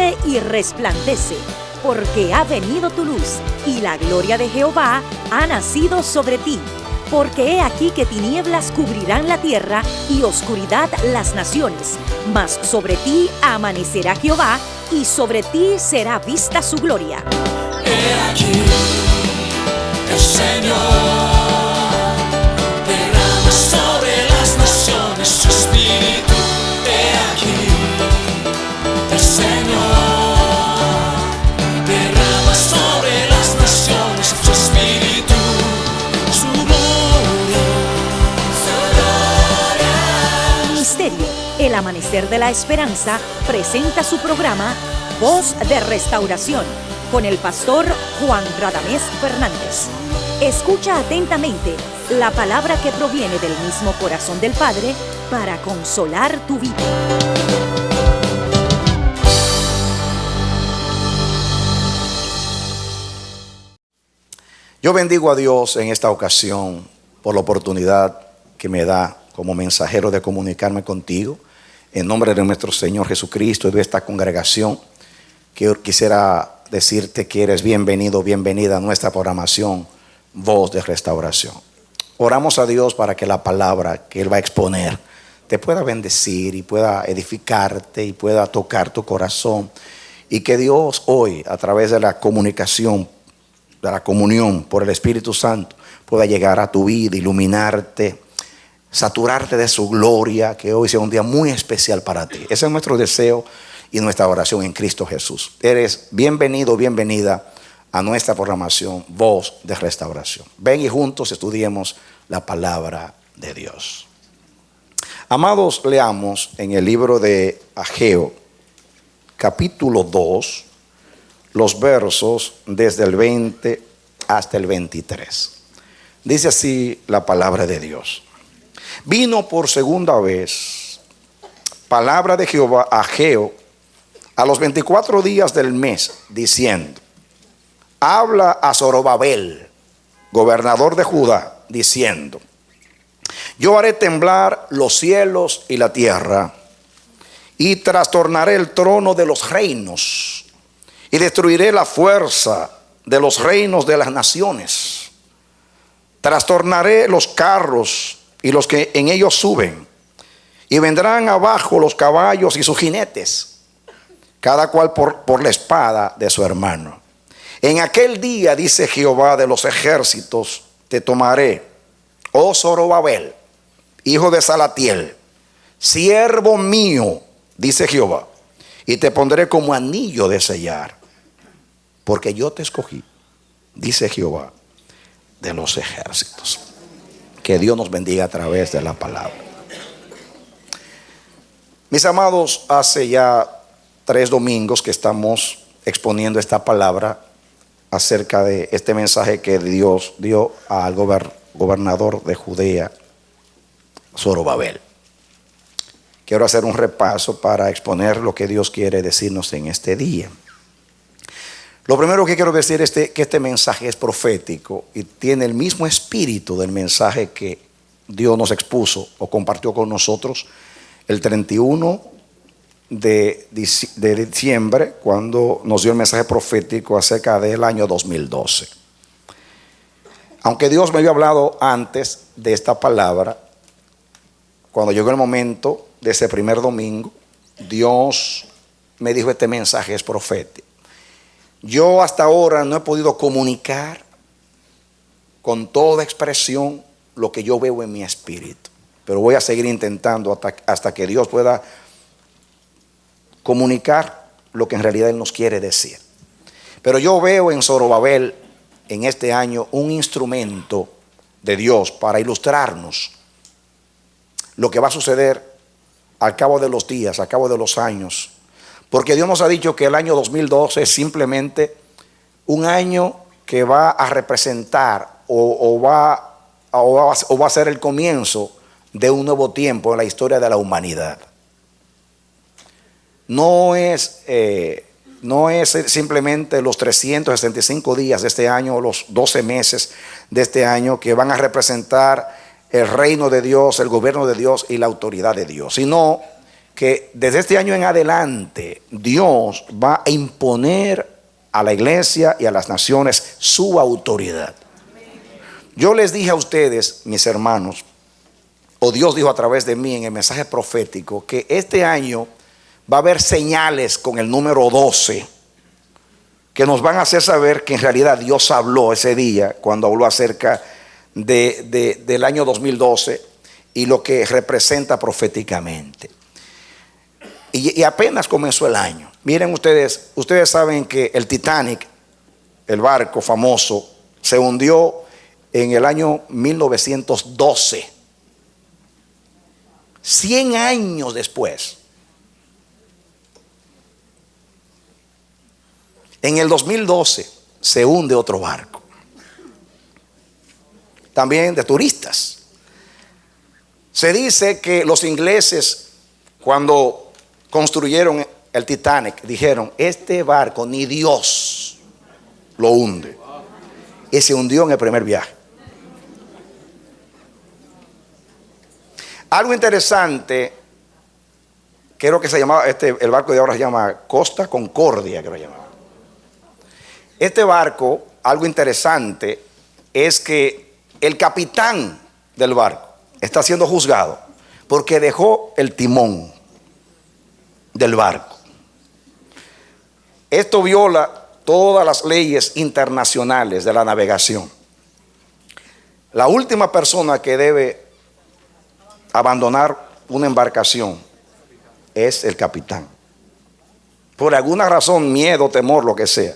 brille y resplandece, porque ha venido tu luz, y la gloria de Jehová ha nacido sobre ti. Porque he aquí que tinieblas cubrirán la tierra, y oscuridad las naciones. Mas sobre ti amanecerá Jehová, y sobre ti será vista su gloria. He aquí, el Señor derrama sobre las naciones su espíritu. He aquí, el Señor derrama sobre las naciones su espíritu, su gloria, su gloria. Ministerio El Amanecer de la Esperanza presenta su programa Voz de Restauración con el pastor Juan Radamés Fernández. Escucha atentamente la palabra que proviene del mismo corazón del Padre para consolar tu vida. Yo bendigo a Dios en esta ocasión por la oportunidad que me da como mensajero de comunicarme contigo en nombre de nuestro Señor Jesucristo y de esta congregación. Que quisiera decirte que eres bienvenido, bienvenida a nuestra programación Voz de Restauración. Oramos a Dios para que la palabra que Él va a exponer te pueda bendecir y pueda edificarte y pueda tocar tu corazón, y que Dios hoy, a través de la comunicación, de la comunión por el Espíritu Santo, pueda llegar a tu vida, iluminarte, saturarte de su gloria, que hoy sea un día muy especial para ti. Ese es nuestro deseo y nuestra oración en Cristo Jesús. Eres bienvenido, bienvenida a nuestra programación Voz de Restauración. Ven y juntos estudiemos la palabra de Dios. Amados, leamos en el libro de Ageo, capítulo 2, los versos desde el 20 hasta el 23. Dice así la palabra de Dios. Vino por segunda vez palabra de Jehová a Ageo a los 24 días del mes, diciendo: habla a Zorobabel, gobernador de Judá, diciendo: yo haré temblar los cielos y la tierra, y trastornaré el trono de los reinos, y destruiré la fuerza de los reinos de las naciones. Trastornaré los carros y los que en ellos suben, y vendrán abajo los caballos y sus jinetes, cada cual por la espada de su hermano. En aquel día, dice Jehová de los ejércitos, te tomaré, oh Zorobabel, hijo de Salatiel, siervo mío, dice Jehová, y te pondré como anillo de sellar, porque yo te escogí, dice Jehová de los ejércitos. Que Dios nos bendiga a través de la palabra. Mis amados, hace ya 3 domingos que estamos exponiendo esta palabra acerca de este mensaje que Dios dio al gobernador de Judea, Zorobabel. Quiero hacer un repaso para exponer lo que Dios quiere decirnos en este día. Lo primero que quiero decir es que este mensaje es profético y tiene el mismo espíritu del mensaje que Dios nos expuso o compartió con nosotros el 31 de diciembre, cuando nos dio el mensaje profético acerca del año 2012. Aunque Dios me había hablado antes de esta palabra, cuando llegó el momento de ese primer domingo, Dios me dijo: este mensaje es profético. Yo hasta ahora no he podido comunicar con toda expresión lo que yo veo en mi espíritu, pero voy a seguir intentando hasta que Dios pueda comunicar lo que en realidad Él nos quiere decir. Pero yo veo en Zorobabel en este año un instrumento de Dios para ilustrarnos lo que va a suceder al cabo de los días, al cabo de los años. Porque Dios nos ha dicho que el año 2012 es simplemente un año que va a representar o va a ser el comienzo de un nuevo tiempo en la historia de la humanidad. No es simplemente los 365 días de este año o los 12 meses de este año que van a representar el reino de Dios, el gobierno de Dios y la autoridad de Dios, sino que desde este año en adelante Dios va a imponer a la iglesia y a las naciones su autoridad. Yo les dije a ustedes, mis hermanos, o Dios dijo a través de mí en el mensaje profético, que este año va a haber señales con el número 12 que nos van a hacer saber que en realidad Dios habló ese día cuando habló acerca del año 2012 y lo que representa proféticamente. Y apenas comenzó el año. Miren ustedes saben que el Titanic, el barco famoso, se hundió en el año 1912. 100 años después. En el 2012 se hunde otro barco, también de turistas. Se dice que los ingleses, cuando construyeron el Titanic, dijeron: este barco ni Dios lo hunde. Y se hundió en el primer viaje. Algo interesante, creo que se llamaba, el barco de ahora se llama Costa Concordia, que lo llamaba. Este barco, algo interesante, es que el capitán del barco está siendo juzgado porque dejó el timón del barco. Esto viola todas las leyes internacionales de la navegación. La última persona que debe abandonar una embarcación es el capitán. Por alguna razón, miedo, temor, lo que sea.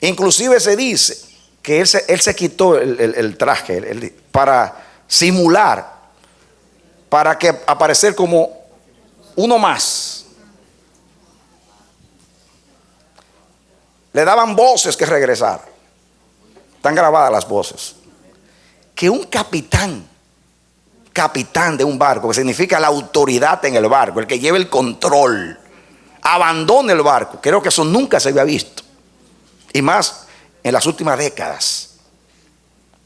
Inclusive se dice que él se quitó el traje para simular, para que aparecer como uno más. Le daban voces que regresara. Están grabadas las voces. Que un capitán de un barco, que significa la autoridad en el barco, el que lleva el control, abandone el barco. Creo que eso nunca se había visto. Y más en las últimas décadas.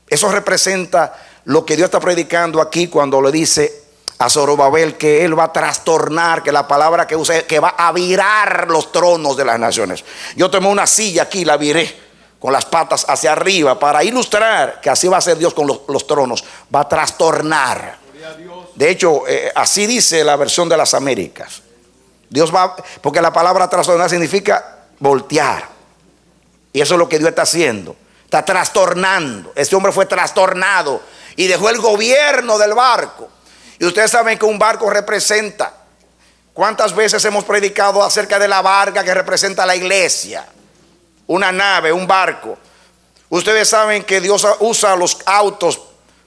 Eso representa lo que Dios está predicando aquí cuando le dice a Zorobabel que él va a trastornar, que la palabra que usa es que va a virar los tronos de las naciones. Yo tomé una silla aquí, la viré con las patas hacia arriba para ilustrar que así va a ser Dios con los tronos. Va a trastornar. De hecho, así dice la versión de las Américas. Dios va, porque la palabra trastornar significa voltear. Y eso es lo que Dios está haciendo. Está trastornando. Este hombre fue trastornado y dejó el gobierno del barco. Y ustedes saben que un barco representa. ¿Cuántas veces hemos predicado acerca de la barca que representa a la iglesia? Una nave, un barco. Ustedes saben que Dios usa los autos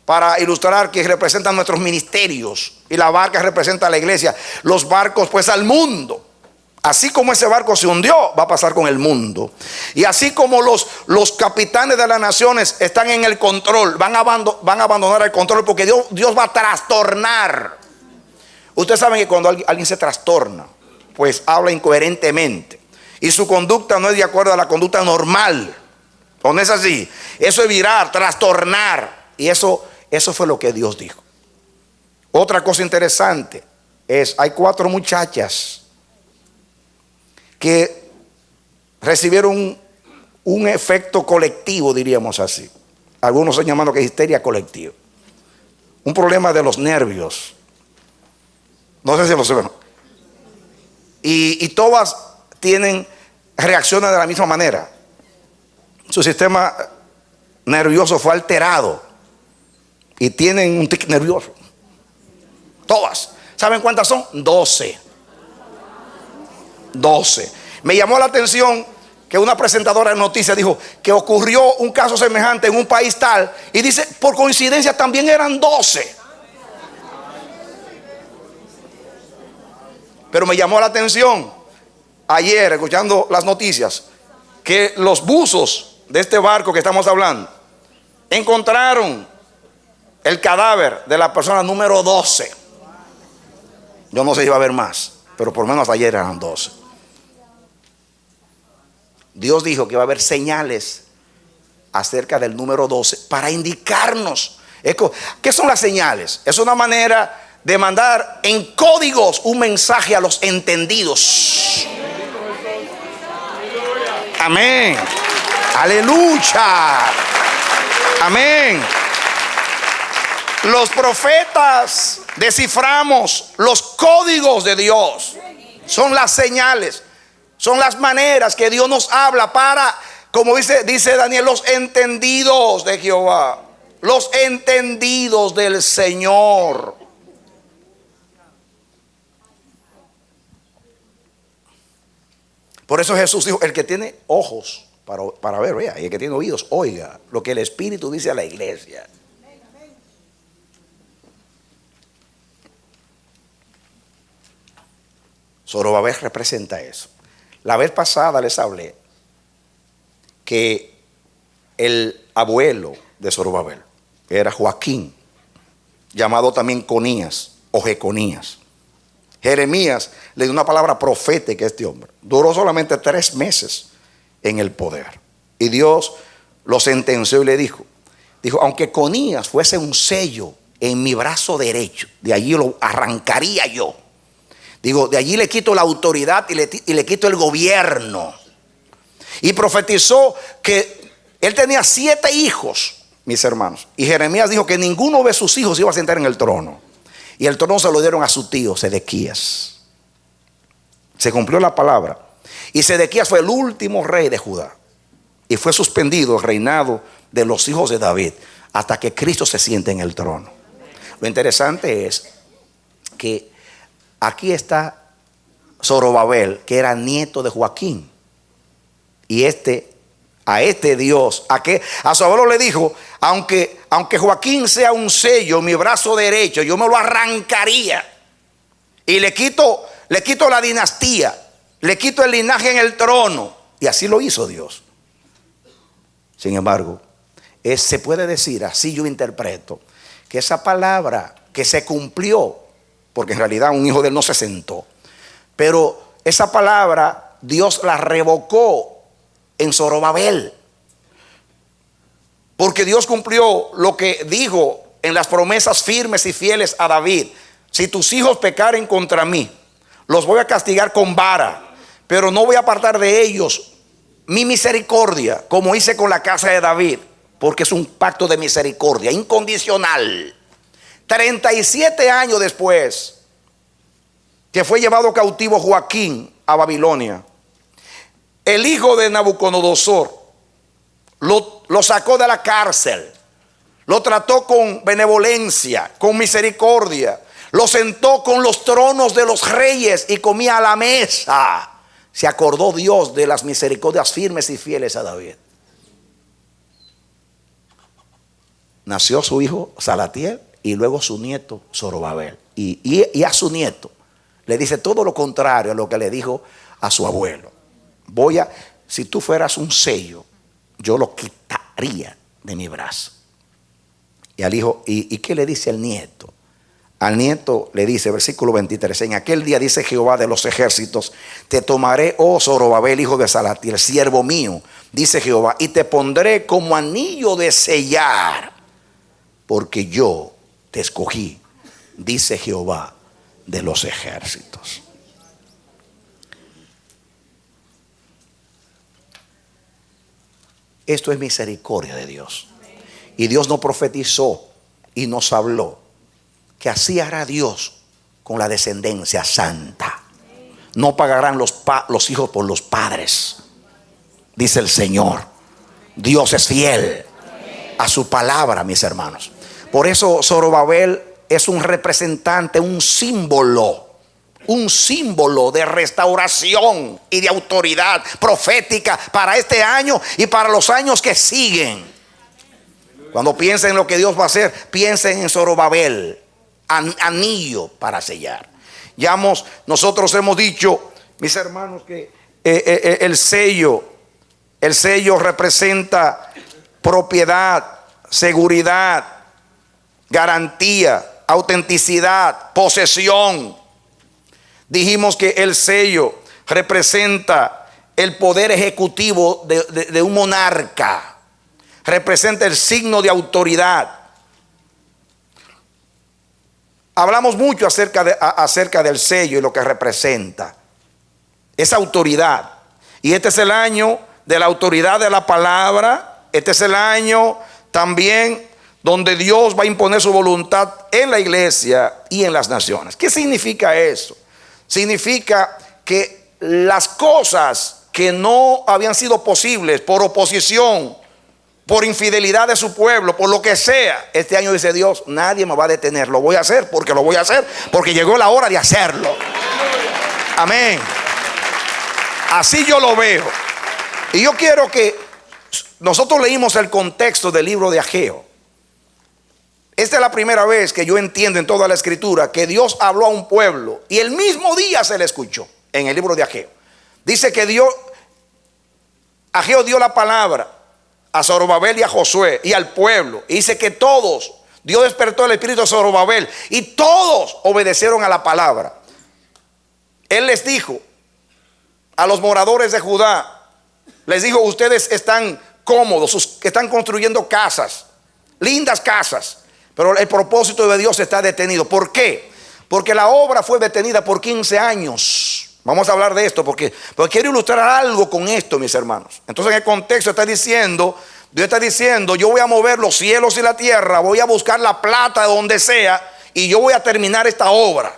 para ilustrar que representan nuestros ministerios. Y la barca representa a la iglesia. Los barcos pues al mundo. Así como ese barco se hundió, va a pasar con el mundo. Y así como los capitanes de las naciones están en el control, van a abandonar el control porque Dios va a trastornar. Ustedes saben que cuando alguien se trastorna, pues habla incoherentemente. Y su conducta no es de acuerdo a la conducta normal. ¿O no es así? Eso es virar, trastornar. Y eso fue lo que Dios dijo. Otra cosa interesante es, hay 4 muchachas que recibieron un efecto colectivo, diríamos así. Algunos están llamando que es histeria colectiva. Un problema de los nervios. No sé si lo saben. Y todas tienen reacciones de la misma manera. Su sistema nervioso fue alterado y tienen un tic nervioso. Todas. ¿Saben cuántas son? 12. Me llamó la atención que una presentadora de noticias dijo que ocurrió un caso semejante en un país tal, y dice, por coincidencia también eran 12. Pero me llamó la atención ayer, escuchando las noticias, que los buzos de este barco que estamos hablando encontraron el cadáver de la persona número 12. Yo no sé si va a haber más, pero por lo menos ayer eran 12. Dios dijo que va a haber señales acerca del número 12 para indicarnos. ¿Qué son las señales? Es una manera de mandar en códigos un mensaje a los entendidos. Amén. Aleluya. Amén. Los profetas desciframos los códigos de Dios. Son las señales, son las maneras que Dios nos habla para, como dice Daniel, los entendidos de Jehová, los entendidos del Señor. Por eso Jesús dijo: el que tiene ojos para ver, vea, y el que tiene oídos, oiga lo que el Espíritu dice a la iglesia. Zorobabel representa eso. La vez pasada les hablé que el abuelo de Zorobabel era Joaquín, llamado también Conías o Jeconías. Jeremías le dio una palabra profética a este hombre. Duró solamente 3 meses en el poder. Y Dios lo sentenció y le dijo, aunque Conías fuese un sello en mi brazo derecho, de allí lo arrancaría yo. De allí le quito la autoridad y le quito el gobierno. Y profetizó que él tenía 7 hijos, mis hermanos. Y Jeremías dijo que ninguno de sus hijos iba a sentar en el trono. Y el trono se lo dieron a su tío Sedequías. Se cumplió la palabra. Y Sedequías fue el último rey de Judá. Y fue suspendido el reinado de los hijos de David hasta que Cristo se siente en el trono. Lo interesante es que aquí está Zorobabel, que era nieto de Joaquín. Y a este Dios, a su abuelo le dijo, aunque Joaquín sea un sello, mi brazo derecho, yo me lo arrancaría. Y le quito la dinastía, le quito el linaje en el trono. Y así lo hizo Dios. Sin embargo, se puede decir, así yo interpreto, que esa palabra que se cumplió, porque en realidad un hijo de él no se sentó, pero esa palabra Dios la revocó en Zorobabel, porque Dios cumplió lo que dijo en las promesas firmes y fieles a David: si tus hijos pecaren contra mí, los voy a castigar con vara, pero no voy a apartar de ellos mi misericordia, como hice con la casa de David, porque es un pacto de misericordia incondicional. 37 años después que fue llevado cautivo Joaquín a Babilonia, el hijo de Nabucodonosor lo sacó de la cárcel, lo trató con benevolencia, con misericordia, lo sentó con los tronos de los reyes y comía a la mesa. Se acordó Dios de las misericordias firmes y fieles a David. Nació su hijo Salatiel y luego su nieto Zorobabel. Y a su nieto le dice todo lo contrario a lo que le dijo a su abuelo. Si tú fueras un sello, yo lo quitaría de mi brazo. Y al hijo, ¿y qué le dice al nieto? Al nieto le dice, versículo 23, en aquel día dice Jehová de los ejércitos, te tomaré, oh Zorobabel, hijo de Salatiel, siervo mío, dice Jehová, y te pondré como anillo de sellar, porque yo te escogí, dice Jehová de los ejércitos. Esto es misericordia de Dios. Y Dios nos profetizó y nos habló que así hará Dios con la descendencia santa. No pagarán los hijos por los padres, dice el Señor. Dios es fiel a su palabra, mis hermanos. Por eso Zorobabel es un representante, un símbolo de restauración y de autoridad profética para este año y para los años que siguen. Cuando piensen en lo que Dios va a hacer, piensen en Zorobabel, anillo para sellar. Nosotros hemos dicho, mis hermanos, que el sello representa propiedad, seguridad, garantía, autenticidad, posesión. Dijimos que el sello representa el poder ejecutivo de un monarca, representa el signo de autoridad. hablamos mucho acerca del sello y lo que representa. Esa autoridad. Y este es el año de la autoridad de la palabra. Este es el año también donde Dios va a imponer su voluntad en la iglesia y en las naciones. ¿Qué significa eso? Significa que las cosas que no habían sido posibles por oposición, por infidelidad de su pueblo, por lo que sea, este año dice Dios, nadie me va a detener. Lo voy a hacer porque llegó la hora de hacerlo. Amén. Así yo lo veo. Y yo quiero que nosotros leímos el contexto del libro de Ageo. Esta es la primera vez que yo entiendo en toda la escritura que Dios habló a un pueblo y el mismo día se le escuchó en el libro de Ageo. Dice que Ageo dio la palabra a Zorobabel y a Josué y al pueblo. Y dice que todos, Dios despertó el espíritu de Zorobabel y todos obedecieron a la palabra. Él les dijo a los moradores de Judá, les dijo, ustedes están cómodos, están construyendo casas, lindas casas, pero el propósito de Dios está detenido. ¿Por qué? Porque la obra fue detenida por 15 años. Vamos a hablar de esto porque quiero ilustrar algo con esto, mis hermanos. Entonces en el contexto Dios está diciendo, yo voy a mover los cielos y la tierra, voy a buscar la plata de donde sea y yo voy a terminar esta obra.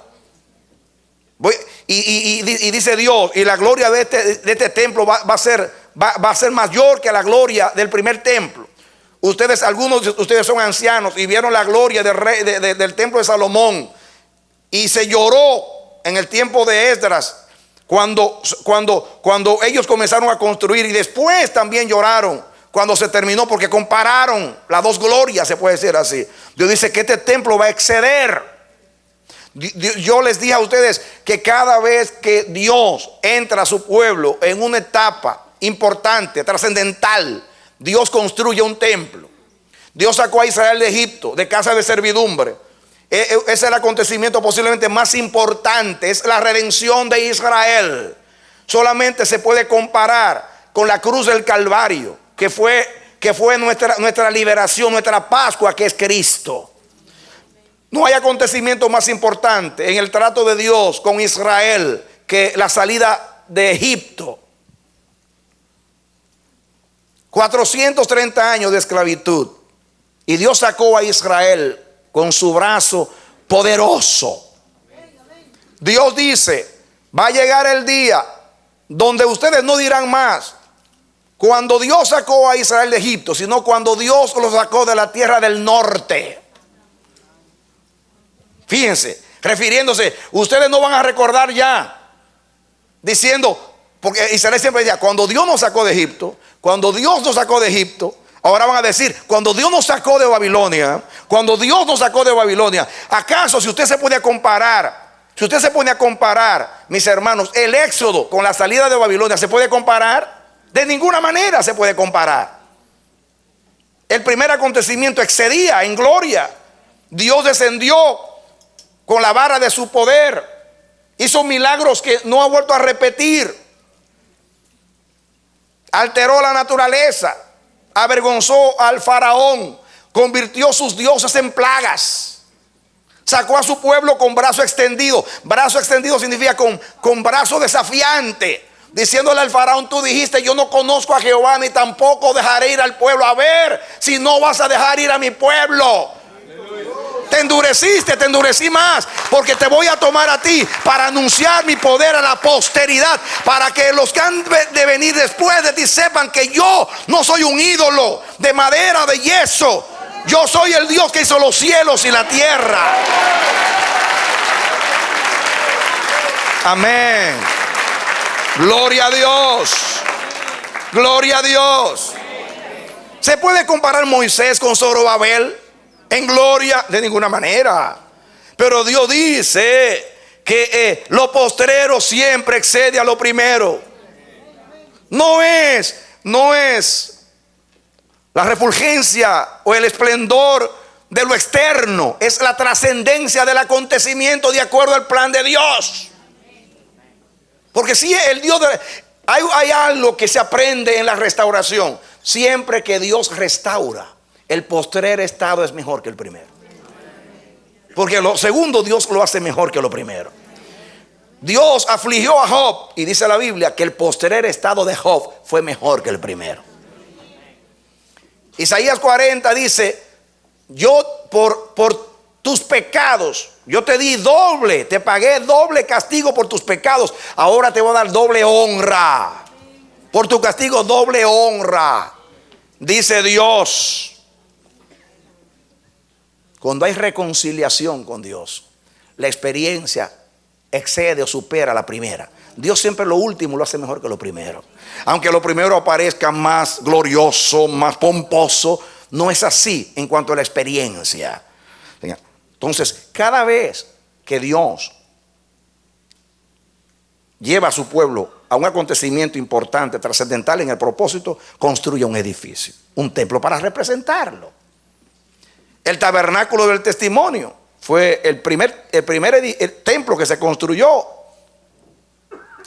Y dice Dios, y la gloria de este templo va a ser mayor que la gloria del primer templo. Algunos de ustedes son ancianos y vieron la gloria del templo de Salomón. Y se lloró en el tiempo de Esdras cuando ellos comenzaron a construir. Y después también lloraron cuando se terminó, porque compararon las dos glorias, se puede decir así. Dios dice que este templo va a exceder. Yo les dije a ustedes que cada vez que Dios entra a su pueblo en una etapa importante, trascendental, Dios construye un templo. Dios sacó a Israel de Egipto, de casa de servidumbre. Ese es el acontecimiento posiblemente más importante. Es la redención de Israel. Solamente se puede comparar con la cruz del Calvario, que fue nuestra liberación, nuestra Pascua, que es Cristo. No hay acontecimiento más importante en el trato de Dios con Israel que la salida de Egipto. 430 años de esclavitud. Y Dios sacó a Israel con su brazo poderoso. Dios dice, va a llegar el día donde ustedes no dirán más cuando Dios sacó a Israel de Egipto, sino cuando Dios lo sacó de la tierra del norte. Fíjense, refiriéndose, ustedes no van a recordar ya diciendo, porque Israel siempre decía, cuando Dios nos sacó de Egipto, cuando Dios nos sacó de Egipto. Ahora van a decir, cuando Dios nos sacó de Babilonia, cuando Dios nos sacó de Babilonia. ¿Acaso si usted se pone a comparar, mis hermanos, el éxodo con la salida de Babilonia, ¿se puede comparar? De ninguna manera se puede comparar. El primer acontecimiento excedía en gloria. Dios descendió con la vara de su poder, hizo milagros que no ha vuelto a repetir, alteró la naturaleza, avergonzó al faraón, convirtió sus dioses en plagas, sacó a su pueblo con brazo extendido. Brazo extendido significa con brazo desafiante, diciéndole al faraón, tú dijiste, yo no conozco a Jehová, ni tampoco dejaré ir al pueblo. A ver si no vas a dejar ir a mi pueblo. Te endurecí más, porque te voy a tomar a ti para anunciar mi poder a la posteridad, para que los que han de venir después de ti sepan que yo no soy un ídolo de madera, de yeso. Yo soy el Dios que hizo los cielos y la tierra. Amén. Gloria a Dios. Gloria a Dios. ¿Se puede comparar Moisés con Zorobabel en gloria? De ninguna manera. Pero Dios dice que lo postrero siempre excede a lo primero. No es la refulgencia o el esplendor de lo externo, es la trascendencia del acontecimiento de acuerdo al plan de Dios. Porque si el Dios hay algo que se aprende en la restauración. Siempre que Dios restaura, el postrer estado es mejor que el primero. Porque lo segundo Dios lo hace mejor que lo primero. Dios afligió a Job y dice la Biblia que el postrer estado de Job fue mejor que el primero. Isaías 40 dice: yo por tus pecados, yo te di doble, te pagué doble castigo por tus pecados. Ahora te voy a dar doble honra. Por tu castigo, doble honra, dice Dios. Cuando hay reconciliación con Dios, la experiencia excede o supera la primera. Dios siempre lo último lo hace mejor que lo primero. Aunque lo primero aparezca más glorioso, más pomposo, no es así en cuanto a la experiencia. Entonces, cada vez que Dios lleva a su pueblo a un acontecimiento importante, trascendental en el propósito, construye un edificio, un templo para representarlo. El tabernáculo del testimonio fue el primer templo que se construyó.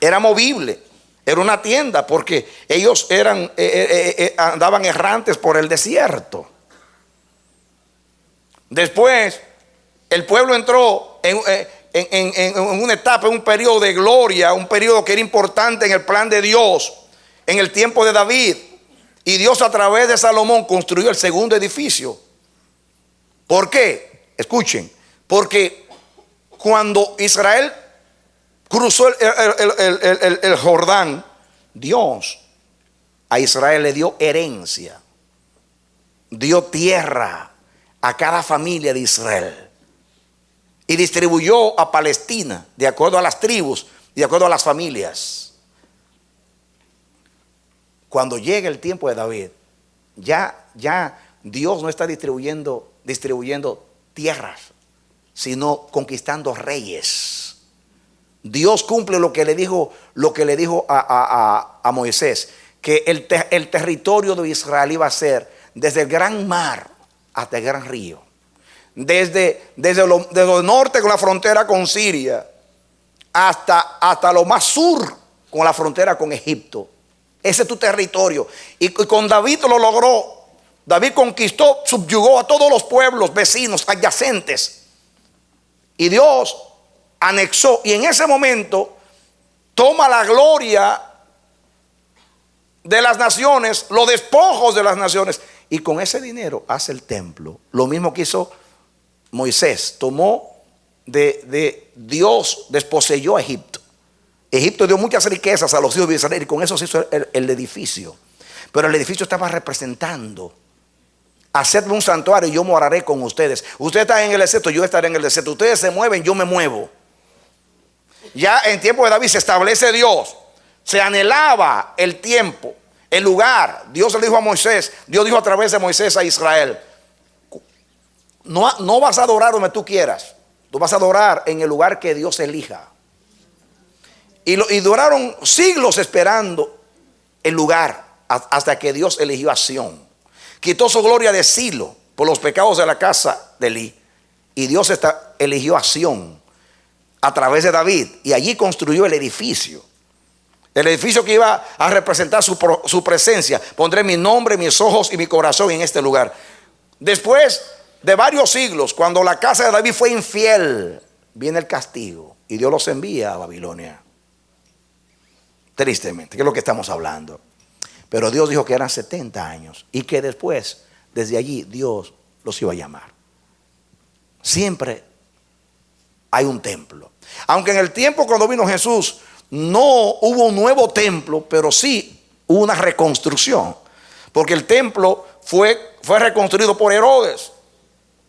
Era movible, era una tienda, porque ellos andaban errantes por el desierto. Después el pueblo entró en una etapa, en un periodo de gloria, un periodo que era importante en el plan de Dios, en el tiempo de David. Y Dios, a través de Salomón, construyó el segundo edificio. ¿Por qué? Escuchen, porque cuando Israel cruzó el Jordán, Dios a Israel le dio herencia, dio tierra a cada familia de Israel y distribuyó a Palestina de acuerdo a las tribus, de acuerdo a las familias. Cuando llega el tiempo de David, ya Dios no está distribuyendo tierras, sino conquistando reyes. Dios cumple lo que le dijo a Moisés, que el territorio de Israel iba a ser desde el gran mar hasta el gran río, desde lo norte con la frontera con Siria hasta lo más sur con la frontera con Egipto. Ese es tu territorio. Y con David lo logró. David conquistó, subyugó a todos los pueblos vecinos adyacentes, y Dios anexó, y en ese momento toma la gloria de las naciones, los despojos de las naciones, y con ese dinero hace el templo. Lo mismo que hizo Moisés, tomó de Dios, desposeyó a Egipto. Egipto dio muchas riquezas a los hijos de Israel, y con eso se hizo el edificio. Pero el edificio estaba representando: hacedme un santuario y yo moraré con ustedes. Ustedes están en el desierto, yo estaré en el desierto. Ustedes se mueven, yo me muevo. Ya en tiempo de David se establece Dios. Se anhelaba el tiempo, el lugar. Dios le dijo a Moisés, Dios dijo a través de Moisés a Israel: no vas a adorar donde tú quieras, tú vas a adorar en el lugar que Dios elija. Y duraron siglos esperando el lugar hasta que Dios eligió a Sión. Quitó su gloria de Silo por los pecados de la casa de Elí, y Dios eligió a Sión a través de David, y allí construyó el edificio que iba a representar su presencia. Pondré mi nombre, mis ojos y mi corazón en este lugar. Después de varios siglos, cuando la casa de David fue infiel, viene el castigo y Dios los envía a Babilonia. Tristemente, que es lo que estamos hablando. Pero Dios dijo que eran 70 años y que después, desde allí, Dios los iba a llamar. Siempre hay un templo. Aunque en el tiempo cuando vino Jesús no hubo un nuevo templo, pero sí hubo una reconstrucción. Porque el templo fue reconstruido por Herodes.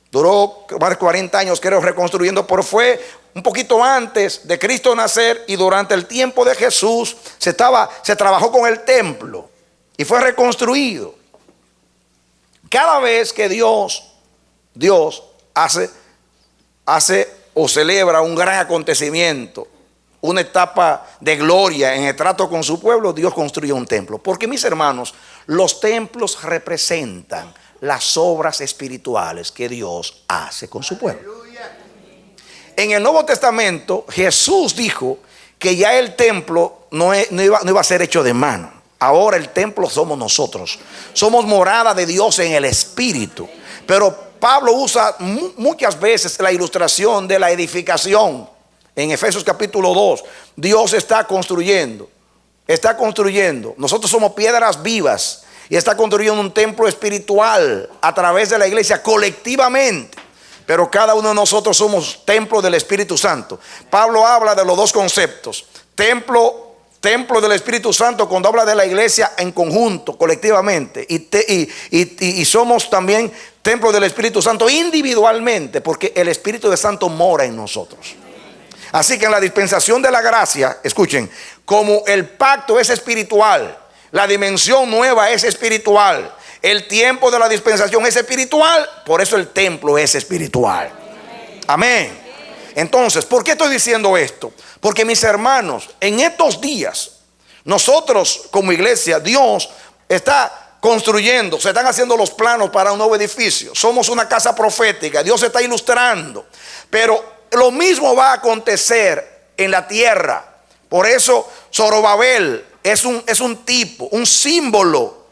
Duró más de 40 años, creo, reconstruyendo, pero fue un poquito antes de Cristo nacer, y durante el tiempo de Jesús se trabajó con el templo y fue reconstruido. Cada vez que Dios hace o celebra un gran acontecimiento, una etapa de gloria en el trato con su pueblo, Dios construye un templo. Porque, mis hermanos, los templos representan las obras espirituales que Dios hace con su pueblo. En el Nuevo Testamento, Jesús dijo que ya el templo no iba a ser hecho de mano. Ahora el templo somos nosotros. Somos morada de Dios en el Espíritu. Pero Pablo usa muchas veces la ilustración de la edificación. En Efesios capítulo 2, Dios está construyendo. Está construyendo. Nosotros somos piedras vivas y está construyendo un templo espiritual a través de la iglesia colectivamente. Pero cada uno de nosotros somos templo del Espíritu Santo. Pablo habla de los dos conceptos. Templo del Espíritu Santo cuando habla de la iglesia en conjunto, colectivamente. Y somos también templo del Espíritu Santo individualmente, porque el Espíritu Santo mora en nosotros. Así que en la dispensación de la gracia, escuchen, como el pacto es espiritual, la dimensión nueva es espiritual, el tiempo de la dispensación es espiritual, por eso el templo es espiritual. Amén. Entonces, ¿por qué estoy diciendo esto? Porque mis hermanos, en estos días, nosotros como iglesia, Dios está construyendo, se están haciendo los planos para un nuevo edificio. Somos una casa profética, Dios se está ilustrando, pero lo mismo va a acontecer en la tierra. Por eso Zorobabel es un tipo, un símbolo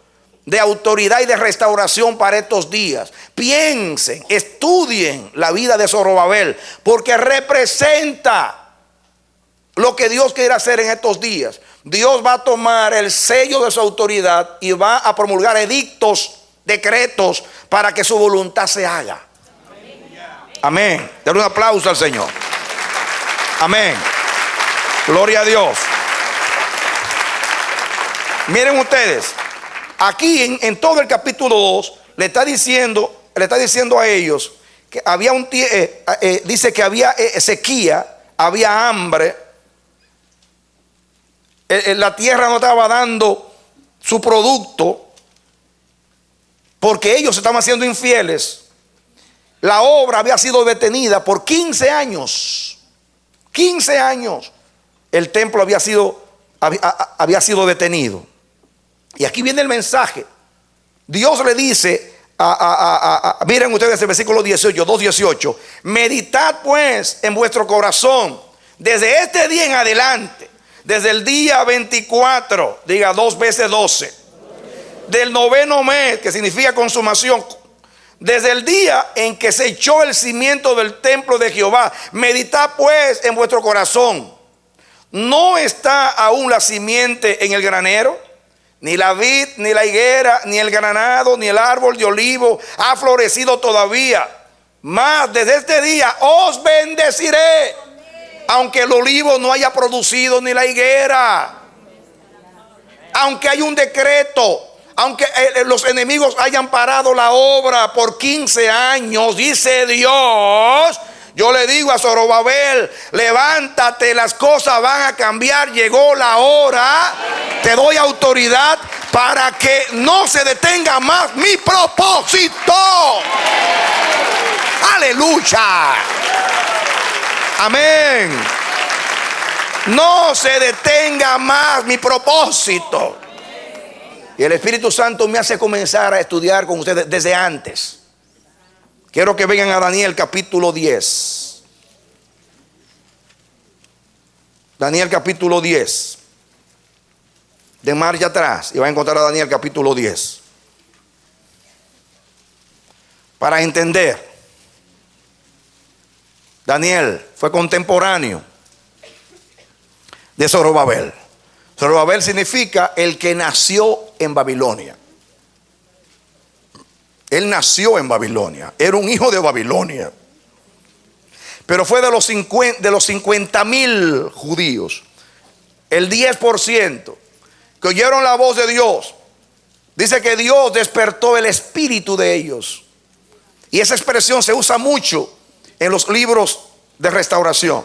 de autoridad y de restauración para estos días. Piensen, estudien la vida de Zorobabel, porque representa lo que Dios quiere hacer en estos días. Dios va a tomar el sello de su autoridad y va a promulgar edictos, decretos, para que su voluntad se haga. Amén. Denle un aplauso al Señor. Amén. Gloria a Dios. Miren ustedes, aquí en todo el capítulo 2 le está diciendo a ellos que había dice que había sequía, había hambre, la tierra no estaba dando su producto porque ellos estaban siendo infieles. La obra había sido detenida por 15 años. 15 años. El templo había sido detenido. Y aquí viene el mensaje. Dios le dice, miren ustedes el versículo 18, 2:18. Meditad pues en vuestro corazón desde este día en adelante, desde el día 24, diga 2 veces 12, del 9º mes, que significa consumación. Desde el día en que se echó el cimiento del templo de Jehová, meditad pues en vuestro corazón. ¿No está aún la simiente en el granero? Ni la vid, ni la higuera, ni el granado, ni el árbol de olivo ha florecido todavía. Mas desde este día os bendeciré, aunque el olivo no haya producido, ni la higuera. Aunque hay un decreto, aunque los enemigos hayan parado la obra por 15 años, dice Dios, yo le digo a Zorobabel, levántate, las cosas van a cambiar, llegó la hora, te doy autoridad para que no se detenga más mi propósito. Aleluya. Amén. No se detenga más mi propósito. Y el Espíritu Santo me hace comenzar a estudiar con ustedes desde antes. Quiero que vengan a Daniel capítulo 10. Daniel capítulo 10. De marcha atrás y va a encontrar a Daniel capítulo 10. Para entender, Daniel fue contemporáneo de Zorobabel. Zorobabel significa el que nació en Babilonia. Él nació en Babilonia, era un hijo de Babilonia. Pero fue de los 50,000 judíos, el 10% que oyeron la voz de Dios. Dice que Dios despertó el espíritu de ellos. Y esa expresión se usa mucho en los libros de restauración.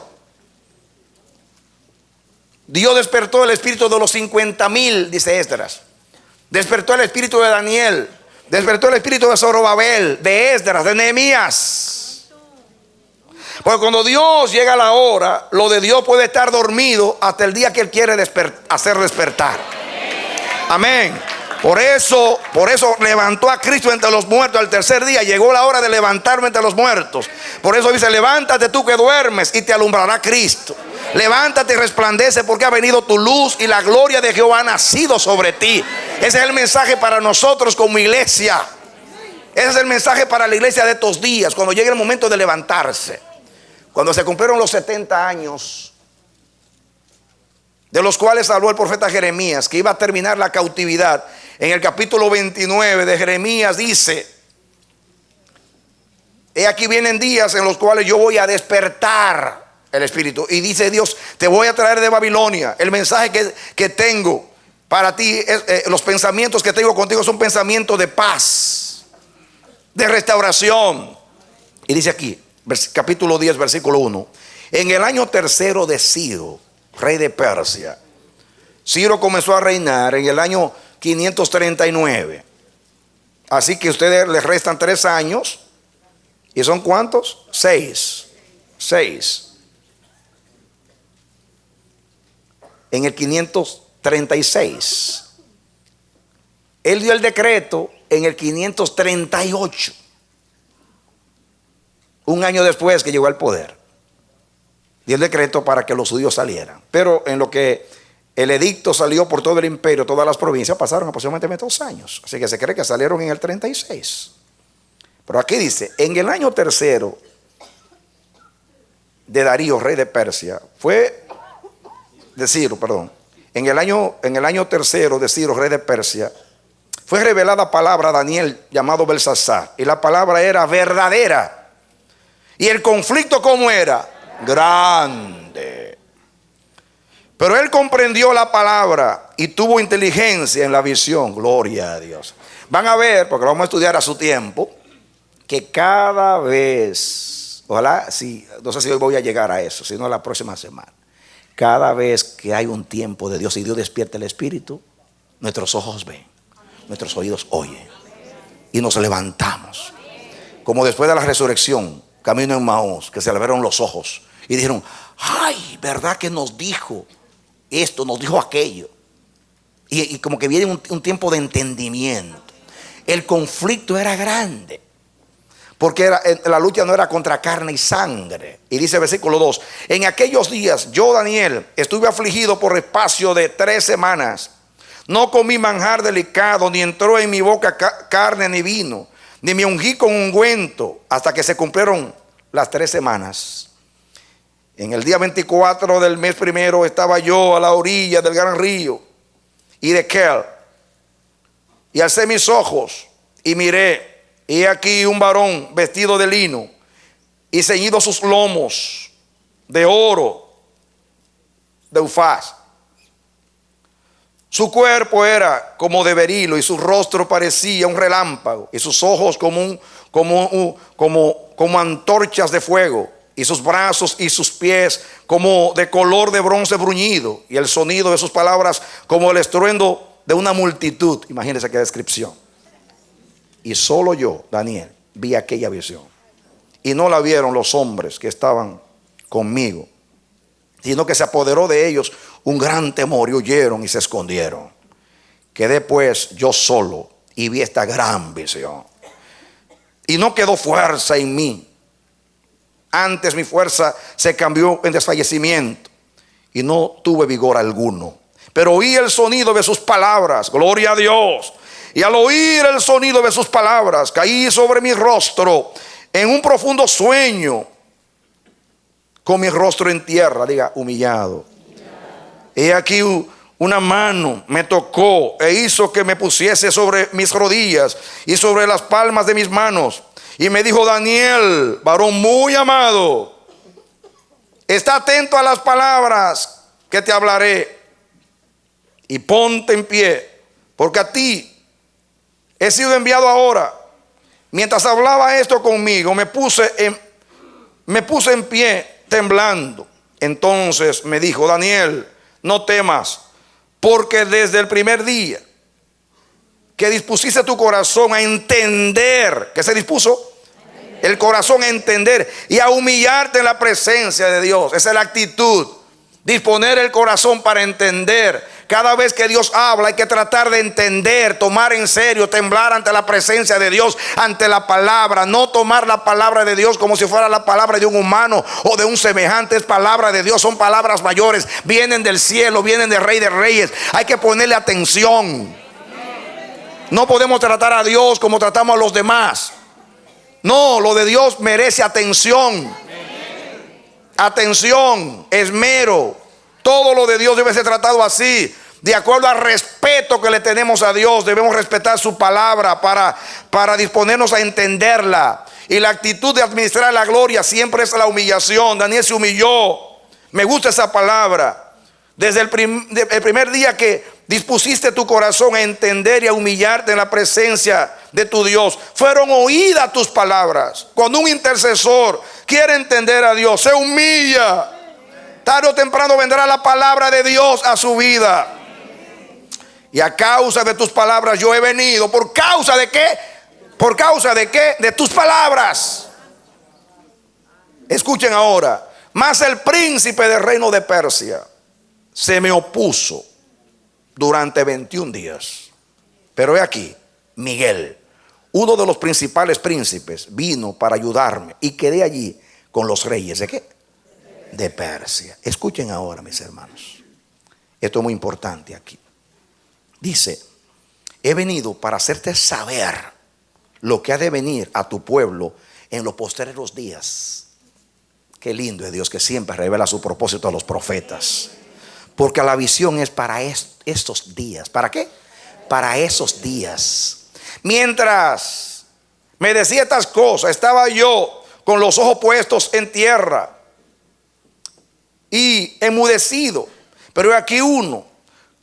Dios despertó el espíritu de los 50,000, dice Esdras. Despertó el espíritu de Daniel. Despertó el espíritu de Zorobabel, de Esdras, de Nehemías. Porque cuando Dios llega a la hora, lo de Dios puede estar dormido hasta el día que Él quiere hacer despertar. Amén. Por eso levantó a Cristo entre los muertos al tercer día. Llegó la hora de levantarme entre los muertos. Por eso dice, levántate tú que duermes y te alumbrará Cristo. Levántate y resplandece porque ha venido tu luz y la gloria de Jehová ha nacido sobre ti. Ese es el mensaje para nosotros como iglesia. Ese es el mensaje para la iglesia de estos días, cuando llegue el momento de levantarse. Cuando se cumplieron los 70 años, de los cuales habló el profeta Jeremías, que iba a terminar la cautividad. En el capítulo 29 de Jeremías dice: he aquí vienen días en los cuales yo voy a despertar el espíritu. Y dice Dios: te voy a traer de Babilonia. El mensaje que tengo para ti, los pensamientos que tengo contigo son pensamientos de paz, de restauración. Y dice aquí, capítulo 10, versículo 1: en el año tercero de Ciro, rey de Persia. Ciro comenzó a reinar en el año 539. Así que ustedes les restan 3 años. ¿Y son cuántos? 6. En el 536. Él dio el decreto en el 538. Un año después que llegó al poder, dio el decreto para que los judíos salieran. Pero en lo que el edicto salió por todo el imperio, todas las provincias, pasaron aproximadamente 2 años. Así que se cree que salieron en el 36. Pero aquí dice: en el año tercero de Darío, rey de Persia, en el año tercero de Ciro, rey de Persia, fue revelada palabra a Daniel llamado Belsasar. Y la palabra era verdadera. Y el conflicto, ¿cómo era? Grande. Pero él comprendió la palabra y tuvo inteligencia en la visión. Gloria a Dios. Van a ver, porque lo vamos a estudiar a su tiempo, que cada vez, ojalá, no sé si hoy voy a llegar a eso, sino la próxima semana. Cada vez que hay un tiempo de Dios y Dios despierta el espíritu, nuestros ojos ven, nuestros oídos oyen y nos levantamos. Como después de la resurrección, camino en Maús, que se le abrieron los ojos y dijeron: ay, ¿verdad que nos dijo esto, nos dijo aquello? Y como que viene un tiempo de entendimiento. El conflicto era grande, porque la lucha no era contra carne y sangre. Y dice el versículo 2: en aquellos días yo, Daniel, estuve afligido por espacio de 3 semanas. No comí manjar delicado, ni entró en mi boca carne ni vino, ni me ungí con ungüento, hasta que se cumplieron las 3 semanas. En el día 24 del mes primero estaba yo a la orilla del gran río y de Kel, y alcé mis ojos y miré, y he aquí un varón vestido de lino y ceñido sus lomos de oro de Ufaz. Su cuerpo era como de berilo y su rostro parecía un relámpago y sus ojos como antorchas de fuego, y sus brazos y sus pies como de color de bronce bruñido, y el sonido de sus palabras como el estruendo de una multitud. Imagínense qué descripción. Y solo yo, Daniel, vi aquella visión, y no la vieron los hombres que estaban conmigo, sino que se apoderó de ellos un gran temor y huyeron y se escondieron. Quedé pues yo solo y vi esta gran visión, y no quedó fuerza en mí. Antes mi fuerza se cambió en desfallecimiento y no tuve vigor alguno. Pero oí el sonido de sus palabras, gloria a Dios. Y al oír el sonido de sus palabras, caí sobre mi rostro en un profundo sueño, con mi rostro en tierra, diga, humillado. He aquí una mano me tocó e hizo que me pusiese sobre mis rodillas y sobre las palmas de mis manos. Y me dijo: Daniel, varón muy amado, está atento a las palabras que te hablaré y ponte en pie, porque a ti he sido enviado ahora. Mientras hablaba esto conmigo, me puse en pie temblando. Entonces me dijo: Daniel, no temas, porque desde el primer día que dispusiste tu corazón a entender, ¿qué se dispuso? El corazón a entender y a humillarte en la presencia de Dios. Esa es la actitud, disponer el corazón para entender. Cada vez que Dios habla hay que tratar de entender, tomar en serio, temblar ante la presencia de Dios, ante la palabra. No tomar la palabra de Dios como si fuera la palabra de un humano o de un semejante. Es palabra de Dios, son palabras mayores, vienen del cielo, vienen del Rey de Reyes. Hay que ponerle atención. No podemos tratar a Dios como tratamos a los demás. No, lo de Dios merece atención. Atención, esmero. Todo lo de Dios debe ser tratado así, de acuerdo al respeto que le tenemos a Dios. Debemos respetar su palabra para disponernos a entenderla. Y la actitud de administrar la gloria siempre es la humillación. Daniel se humilló. Me gusta esa palabra. Desde el primer día que dispusiste tu corazón a entender y a humillarte en la presencia de tu Dios, fueron oídas tus palabras. Cuando un intercesor quiere entender a Dios, se humilla. Tarde o temprano vendrá la palabra de Dios a su vida. Y a causa de tus palabras yo he venido. ¿Por causa de qué? ¿Por causa de qué? De tus palabras. Escuchen ahora. Mas el príncipe del reino de Persia se me opuso durante 21 días. Pero he aquí, Miguel, uno de los principales príncipes, vino para ayudarme y quedé allí con los reyes. ¿De qué? De Persia. Escuchen ahora, mis hermanos. Esto es muy importante aquí. Dice: he venido para hacerte saber lo que ha de venir a tu pueblo en los postreros días. Qué lindo es Dios, que siempre revela su propósito a los profetas. Porque la visión es para estos días. ¿Para qué? Para esos días. Mientras me decía estas cosas, estaba yo con los ojos puestos en tierra y enmudecido. Pero aquí uno,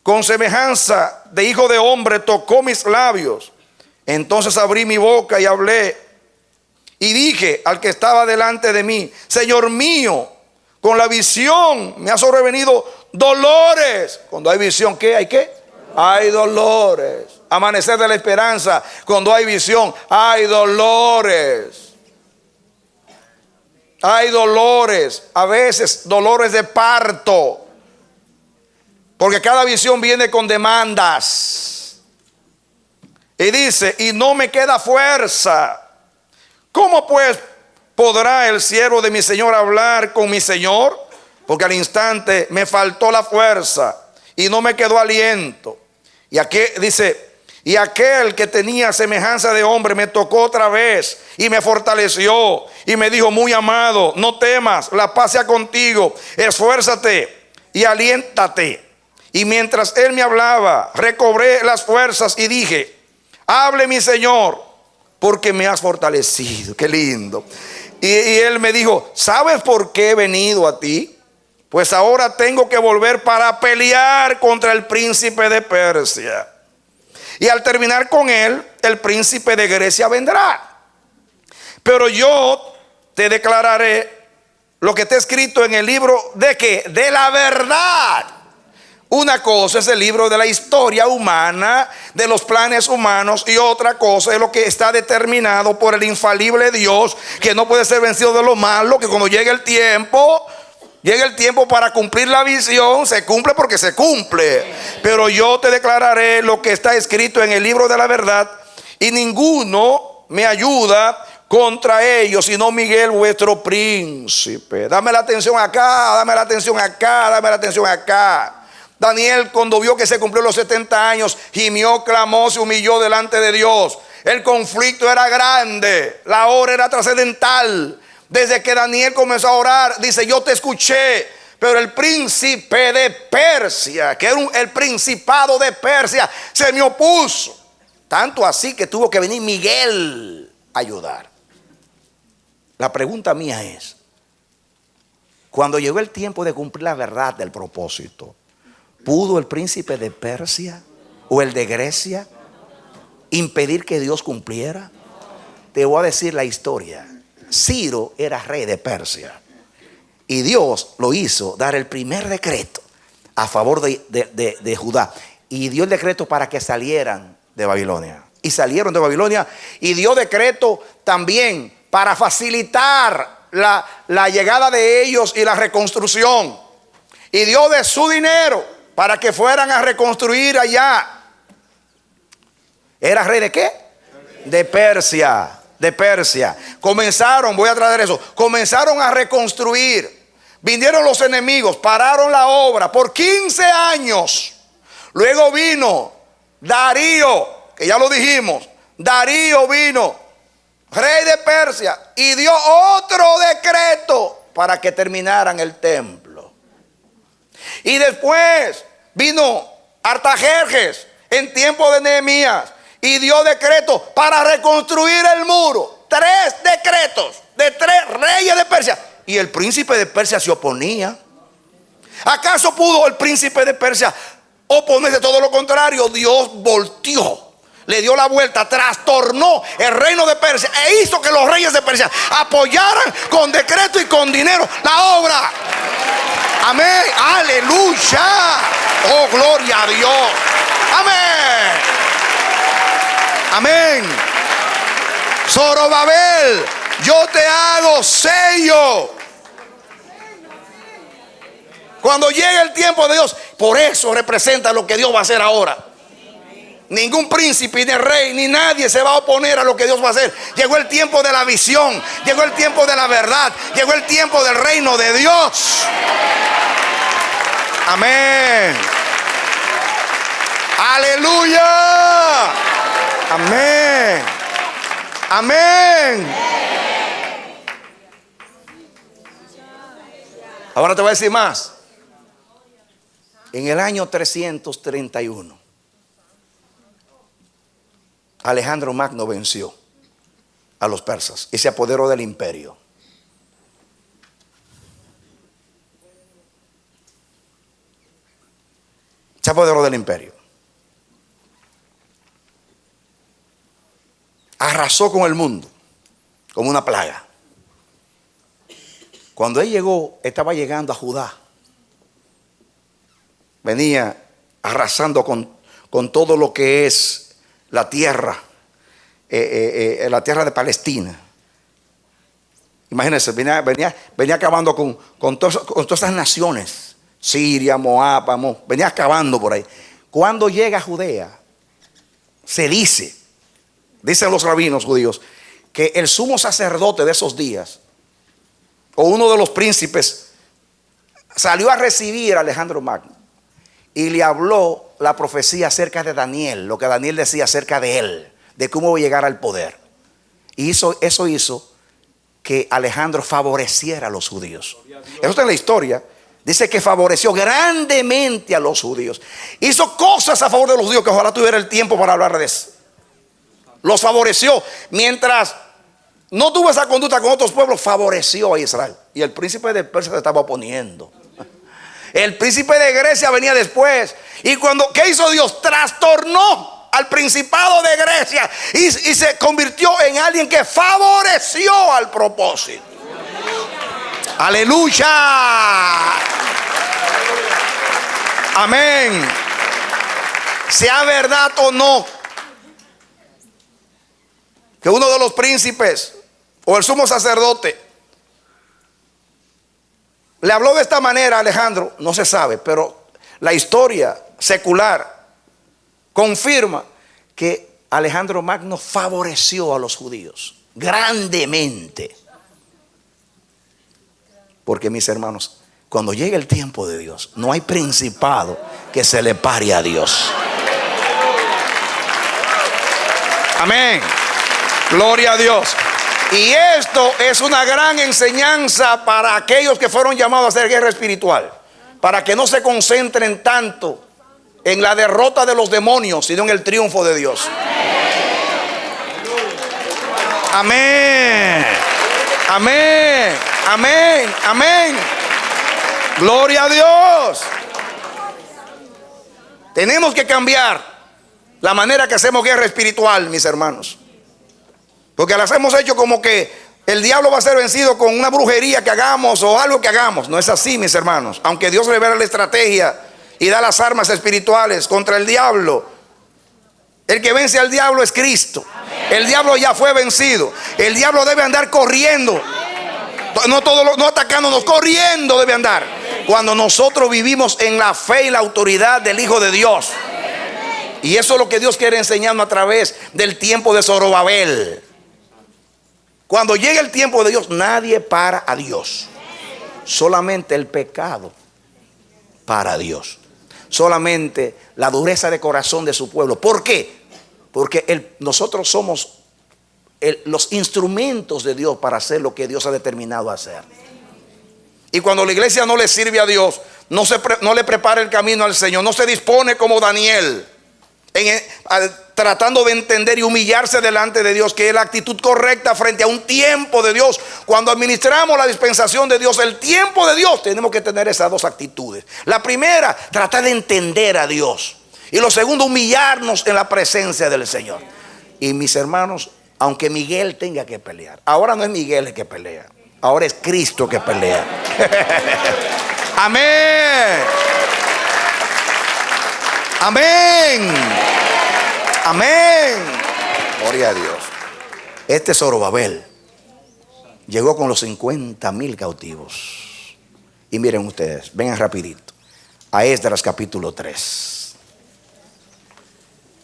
con semejanza de hijo de hombre, tocó mis labios. Entonces abrí mi boca y hablé. Y dije al que estaba delante de mí: Señor mío, con la visión me ha sobrevenido dolores. Cuando hay visión, ¿qué hay? ¿Qué? Hay dolores. Amanecer de la esperanza. Cuando hay visión, hay dolores. Hay dolores. A veces dolores de parto. Porque cada visión viene con demandas. Y dice: y no me queda fuerza. ¿Cómo pues podrá el siervo de mi Señor hablar con mi Señor? Porque al instante me faltó la fuerza y no me quedó aliento. Y aquí dice: y aquel que tenía semejanza de hombre me tocó otra vez y me fortaleció y me dijo: muy amado, no temas, la paz sea contigo, esfuérzate y aliéntate. Y mientras él me hablaba, recobré las fuerzas y dije: hable mi Señor, porque me has fortalecido. Qué lindo. Y él me dijo: ¿sabes por qué he venido a ti? Pues ahora tengo que volver para pelear contra el príncipe de Persia. Y al terminar con él, el príncipe de Grecia vendrá. Pero yo te declararé lo que está escrito en el libro de ¿qué? De la verdad. Una cosa es el libro de la historia humana, de los planes humanos, y otra cosa es lo que está determinado por el infalible Dios, que no puede ser vencido de lo malo, que cuando llegue el tiempo para cumplir la visión, se cumple porque se cumple. Pero yo te declararé lo que está escrito en el libro de la verdad, y ninguno me ayuda contra ellos, sino Miguel, vuestro príncipe. Dame la atención acá, dame la atención acá, dame la atención acá. Daniel, cuando vio que se cumplió los 70 años, gimió, clamó, se humilló delante de Dios. El conflicto era grande, la hora era trascendental. Desde que Daniel comenzó a orar, dice: yo te escuché, pero el príncipe de Persia, que era el principado de Persia, se me opuso. Tanto así que tuvo que venir Miguel a ayudar. La pregunta mía es: cuando llegó el tiempo de cumplir la verdad del propósito, ¿pudo el príncipe de Persia o el de Grecia impedir que Dios cumpliera? Te voy a decir la historia. Ciro era rey de Persia y Dios lo hizo dar el primer decreto a favor de Judá, y dio el decreto para que salieran de Babilonia. Y salieron de Babilonia, y dio decreto también para facilitar la llegada de ellos y la reconstrucción. Y dio de su dinero para que fueran a reconstruir allá. ¿Era rey de qué? De Persia. De Persia. Comenzaron, voy a traer eso, comenzaron a reconstruir. Vinieron los enemigos, pararon la obra por 15 años. Luego vino Darío que ya lo dijimos, Darío vino, rey de Persia, y dio otro decreto para que terminaran el templo. Y después vino Artajerjes en tiempo de Nehemías y dio decreto para reconstruir el muro. 3 decretos de 3 reyes de Persia. Y el príncipe de Persia se oponía. ¿Acaso pudo el príncipe de Persia oponerse? Todo lo contrario, Dios volteó, le dio la vuelta, trastornó el reino de Persia e hizo que los reyes de Persia apoyaran con decreto y con dinero la obra. Amén, aleluya. Oh, gloria a Dios. Amén. Amén. Zorobabel, yo te hago sello. Cuando llegue el tiempo de Dios, por eso representa lo que Dios va a hacer ahora. Ningún príncipe, ni rey, ni nadie se va a oponer a lo que Dios va a hacer. Llegó el tiempo de la visión, llegó el tiempo de la verdad, llegó el tiempo del reino de Dios. Amén. Aleluya. Amén. Amén. Ahora te voy a decir más. En el año 331, Alejandro Magno venció a los persas y se apoderó del imperio. Se apoderó del imperio. Arrasó con el mundo como una plaga. Cuando él llegó, estaba llegando a Judá. Venía arrasando con todo lo que es la tierra de Palestina. Imagínense, venía acabando con todas esas naciones. Siria, Moab, Amón, venía acabando por ahí. Cuando llega a Judea, se dicen los rabinos judíos, que el sumo sacerdote de esos días, o uno de los príncipes, salió a recibir a Alejandro Magno y le habló la profecía acerca de Daniel, lo que Daniel decía acerca de él, de cómo iba a llegar al poder. Y eso hizo que Alejandro favoreciera a los judíos. Eso está en la historia. Dice que favoreció grandemente a los judíos. Hizo cosas a favor de los judíos que ojalá tuviera el tiempo para hablar de eso. Los favoreció. Mientras no tuvo esa conducta con otros pueblos, favoreció a Israel. Y el príncipe de Persia se estaba oponiendo. El príncipe de Grecia venía después. Y ¿qué hizo Dios? Trastornó al principado de Grecia y se convirtió en alguien que favoreció al propósito. Aleluya. Amén. Sea verdad o no que uno de los príncipes o el sumo sacerdote le habló de esta manera a Alejandro, no se sabe, pero la historia secular confirma que Alejandro Magno favoreció a los judíos grandemente. Porque, mis hermanos, cuando llegue el tiempo de Dios, no hay principado que se le pare a Dios. Amén. Gloria a Dios. Y esto es una gran enseñanza para aquellos que fueron llamados a hacer guerra espiritual, para que no se concentren tanto en la derrota de los demonios, sino en el triunfo de Dios. Amén. Amén. Amén. Amén. Gloria a Dios. Tenemos que cambiar la manera que hacemos guerra espiritual, mis hermanos. Porque las hemos hecho como que el diablo va a ser vencido con una brujería que hagamos o algo que hagamos. No es así, mis hermanos. Aunque Dios revela la estrategia y da las armas espirituales contra el diablo, el que vence al diablo es Cristo. El diablo ya fue vencido. El diablo debe andar corriendo. No atacándonos, corriendo debe andar. Cuando nosotros vivimos en la fe y la autoridad del Hijo de Dios. Y eso es lo que Dios quiere enseñarnos a través del tiempo de Zorobabel. Cuando llegue el tiempo de Dios, nadie para a Dios. Solamente el pecado para a Dios. Solamente la dureza de corazón de su pueblo. ¿Por qué? Porque nosotros somos los instrumentos de Dios para hacer lo que Dios ha determinado hacer. Y cuando la iglesia no le sirve a Dios, no le prepara el camino al Señor, no se dispone como Daniel, tratando de entender y humillarse delante de Dios, que es la actitud correcta frente a un tiempo de Dios. Cuando administramos la dispensación de Dios, el tiempo de Dios, tenemos que tener esas dos actitudes. La primera, tratar de entender a Dios. Y lo segundo, humillarnos en la presencia del Señor. Y mis hermanos, aunque Miguel tenga que pelear, ahora no es Miguel el que pelea, ahora es Cristo que pelea. Amén. Amén. Amén. Gloria a Dios. Este Zorobabel llegó con los 50,000 cautivos. Y miren ustedes, vengan rapidito a Esdras capítulo 3.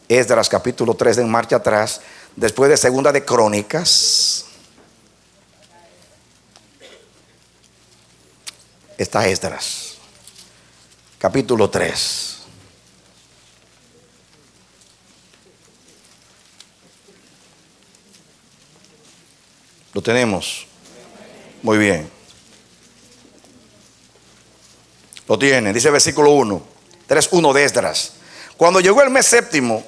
Esdras capítulo 3, en marcha atrás, después de Segunda de Crónicas. Está Esdras capítulo 3. ¿Lo tenemos? Muy bien. Lo tienen. Dice versículo 1, 3:1 de Esdras. Cuando llegó el mes séptimo,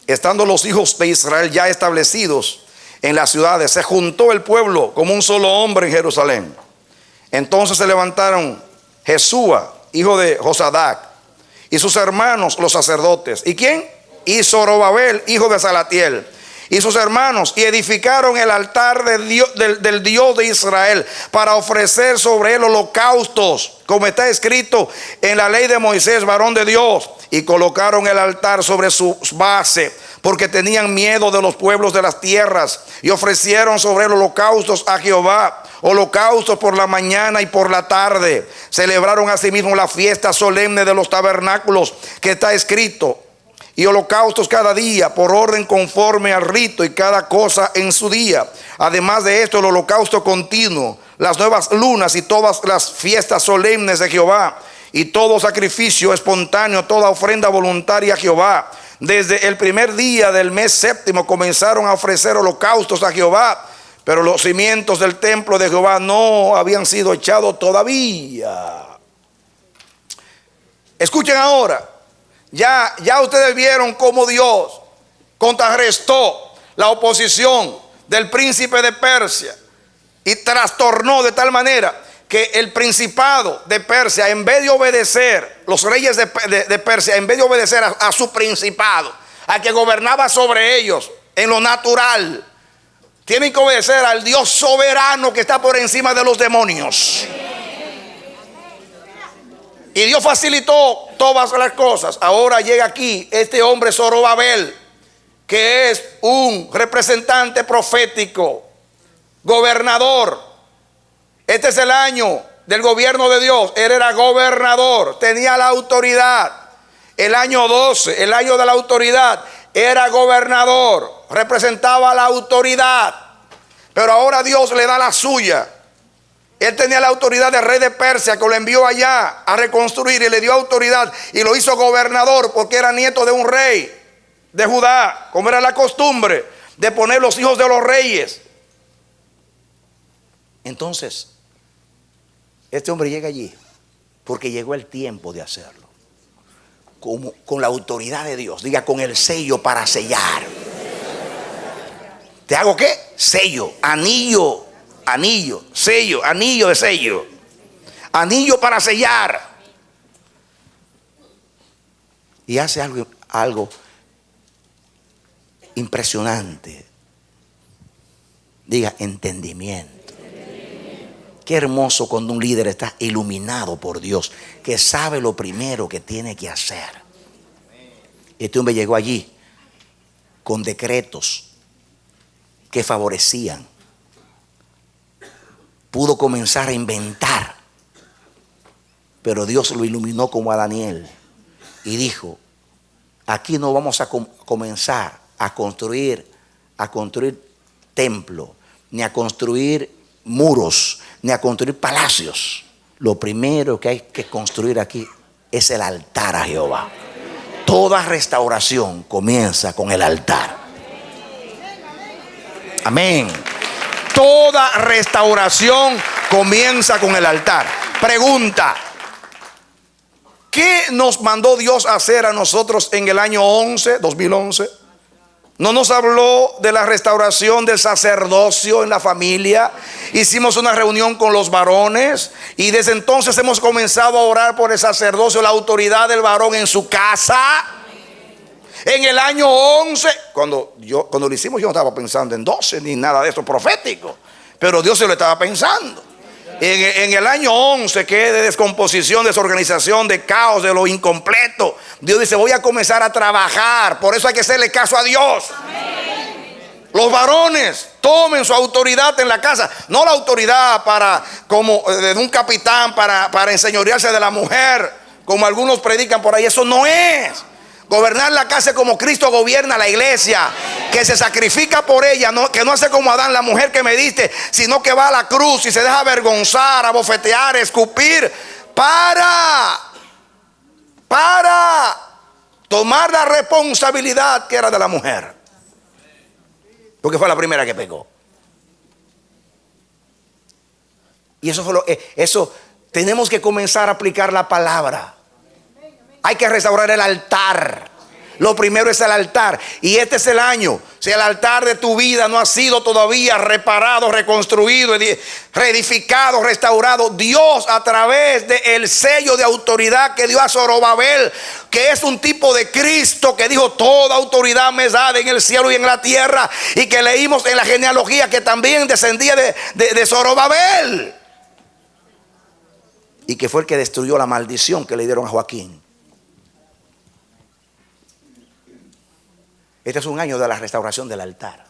estando los hijos de Israel ya establecidos en las ciudades, se juntó el pueblo como un solo hombre en Jerusalén. Entonces se levantaron Jesúa, hijo de Josadac, y sus hermanos los sacerdotes. ¿Y quién? Y Zorobabel, hijo de Salatiel, y sus hermanos, y edificaron el altar del Dios de Israel para ofrecer sobre él holocaustos, como está escrito en la ley de Moisés, varón de Dios. Y colocaron el altar sobre su base, porque tenían miedo de los pueblos de las tierras, y ofrecieron sobre él holocaustos a Jehová, holocaustos por la mañana y por la tarde. Celebraron asimismo la fiesta solemne de los tabernáculos, que está escrito, y holocaustos cada día por orden conforme al rito, y cada cosa en su día. Además de esto, el holocausto continuo, las nuevas lunas y todas las fiestas solemnes de Jehová, y todo sacrificio espontáneo, toda ofrenda voluntaria a Jehová. Desde el primer día del mes séptimo comenzaron a ofrecer holocaustos a Jehová, pero los cimientos del templo de Jehová no habían sido echados todavía. Escuchen ahora. Ya ustedes vieron cómo Dios contrarrestó la oposición del príncipe de Persia y trastornó de tal manera que el principado de Persia, en vez de obedecer, los reyes de Persia, en vez de obedecer a su principado, a que gobernaba sobre ellos en lo natural, tienen que obedecer al Dios soberano que está por encima de los demonios. Y Dios facilitó todas las cosas. Ahora llega aquí este hombre Zorobabel, que es un representante profético, gobernador. Este es el año del gobierno de Dios. Él era gobernador, tenía la autoridad. El año 12, el año de la autoridad, era gobernador, representaba la autoridad. Pero ahora Dios le da la suya. Él tenía la autoridad del rey de Persia, que lo envió allá a reconstruir, y le dio autoridad y lo hizo gobernador, porque era nieto de un rey de Judá, como era la costumbre de poner los hijos de los reyes. Entonces este hombre llega allí porque llegó el tiempo de hacerlo, como con la autoridad de Dios. Diga, con el sello para sellar. ¿Te hago qué? Sello, anillo, sello, anillo de sello, anillo para sellar. Y hace algo impresionante. Diga, entendimiento. Qué hermoso cuando un líder está iluminado por Dios, que sabe lo primero que tiene que hacer. Este hombre llegó allí con decretos que favorecían. Pudo comenzar a inventar, pero Dios lo iluminó como a Daniel y dijo: aquí no vamos a comenzar a construir templo, ni a construir muros, ni a construir palacios. Lo primero que hay que construir aquí es el altar a Jehová. Toda restauración comienza con el altar. Amén. Toda restauración comienza con el altar. Pregunta: ¿qué nos mandó Dios a hacer a nosotros en el año 2011? ¿No nos habló de la restauración del sacerdocio en la familia? Hicimos una reunión con los varones y desde entonces hemos comenzado a orar por el sacerdocio, la autoridad del varón en su casa. En el año 11, cuando lo hicimos, yo no estaba pensando en 12 ni nada de eso profético, pero Dios se lo estaba pensando. En el año 11, que es de descomposición, desorganización, de caos, de lo incompleto, Dios dice: voy a comenzar a trabajar. Por eso hay que hacerle caso a Dios. Amén. Los varones tomen su autoridad en la casa, no la autoridad como de un capitán para enseñorearse de la mujer, como algunos predican por ahí. Eso no es. Gobernar la casa como Cristo gobierna la iglesia, que se sacrifica por ella, que no hace como Adán, la mujer que me diste, sino que va a la cruz y se deja avergonzar, abofetear, escupir, para tomar la responsabilidad que era de la mujer, porque fue la primera que pecó. Y eso tenemos que comenzar a aplicar la palabra. Hay que restaurar el altar. Lo primero es el altar. Y este es el año. Si el altar de tu vida no ha sido todavía reparado, reconstruido, reedificado, restaurado, Dios, a través del sello de autoridad que dio a Zorobabel, que es un tipo de Cristo, que dijo: toda autoridad me es dada en el cielo y en la tierra, y que leímos en la genealogía que también descendía de Zorobabel, y que fue el que destruyó la maldición que le dieron a Joaquín. Este es un año de la restauración del altar.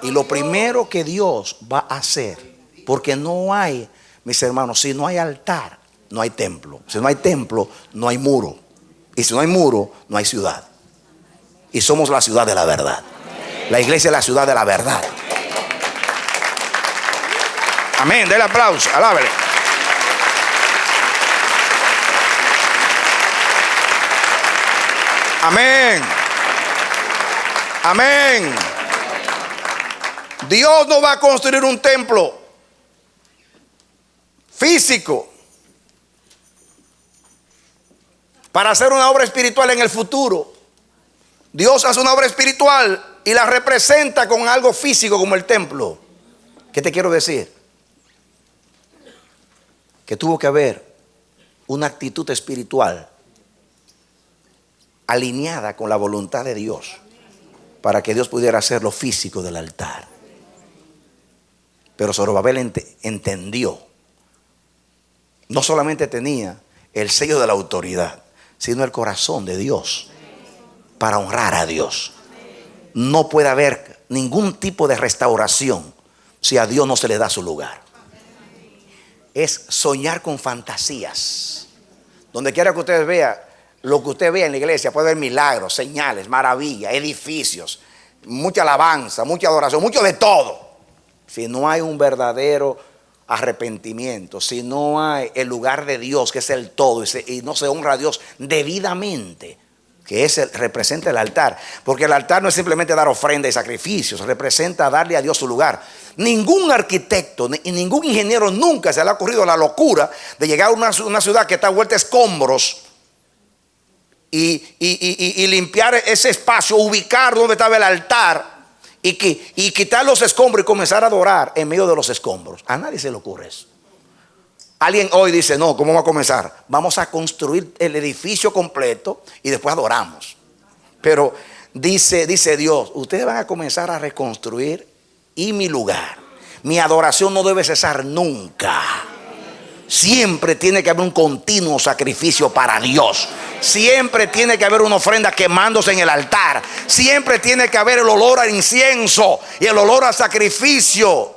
Y lo primero que Dios va a hacer, porque no hay, mis hermanos, si no hay altar, no hay templo. Si no hay templo, no hay muro. Y si no hay muro, no hay ciudad. Y somos la ciudad de la verdad. La iglesia es la ciudad de la verdad. Amén. Denle aplauso. Alábele. Amén. Amén. Dios no va a construir un templo físico para hacer una obra espiritual en el futuro. Dios hace una obra espiritual y la representa con algo físico como el templo. ¿Qué te quiero decir? Que tuvo que haber una actitud espiritual alineada con la voluntad de Dios para que Dios pudiera hacer lo físico del altar. Pero Zorobabel entendió. No solamente tenía el sello de la autoridad, sino el corazón de Dios para honrar a Dios. No puede haber ningún tipo de restauración si a Dios no se le da su lugar. Es soñar con fantasías. Donde quiera que ustedes vean, lo que usted vea en la iglesia, puede ver milagros, señales, maravillas, edificios, mucha alabanza, mucha adoración, mucho de todo. Si no hay un verdadero arrepentimiento, si no hay el lugar de Dios, que es el todo, y no se honra a Dios debidamente, que representa el altar. Porque el altar no es simplemente dar ofrenda y sacrificios, representa darle a Dios su lugar. Ningún arquitecto y ningún ingeniero nunca se le ha ocurrido la locura de llegar a una ciudad que está vuelta a escombros y limpiar ese espacio, ubicar donde estaba el altar y quitar los escombros y comenzar a adorar en medio de los escombros. A nadie se le ocurre eso. Alguien hoy dice: no, ¿cómo va a comenzar? Vamos a construir el edificio completo y después adoramos. Pero dice Dios: ustedes van a comenzar a reconstruir y mi lugar, mi adoración no debe cesar nunca. Siempre tiene que haber un continuo sacrificio para Dios. Siempre tiene que haber una ofrenda quemándose en el altar. Siempre tiene que haber el olor al incienso y el olor al sacrificio.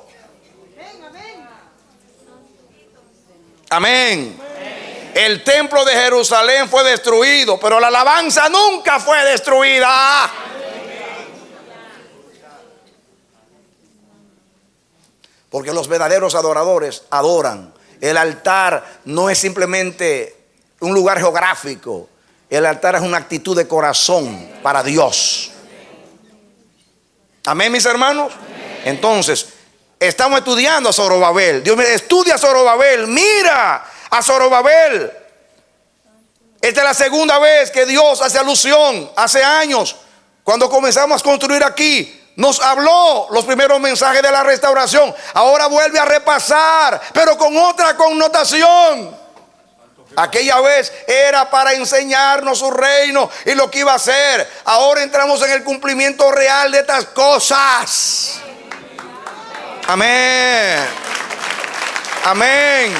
Amén. El templo de Jerusalén fue destruido, pero la alabanza nunca fue destruida. Porque los verdaderos adoradores adoran. El altar no es simplemente un lugar geográfico. El altar es una actitud de corazón para Dios. Amén, mis hermanos. Entonces, estamos estudiando a Zorobabel. Dios me estudia a Zorobabel. Mira a Zorobabel. Esta es la segunda vez que Dios hace alusión. Hace años, cuando comenzamos a construir aquí, nos habló los primeros mensajes de la restauración. Ahora vuelve a repasar, pero con otra connotación. Aquella vez era para enseñarnos su reino y lo que iba a hacer. Ahora entramos en el cumplimiento real de estas cosas. Amén. Amén.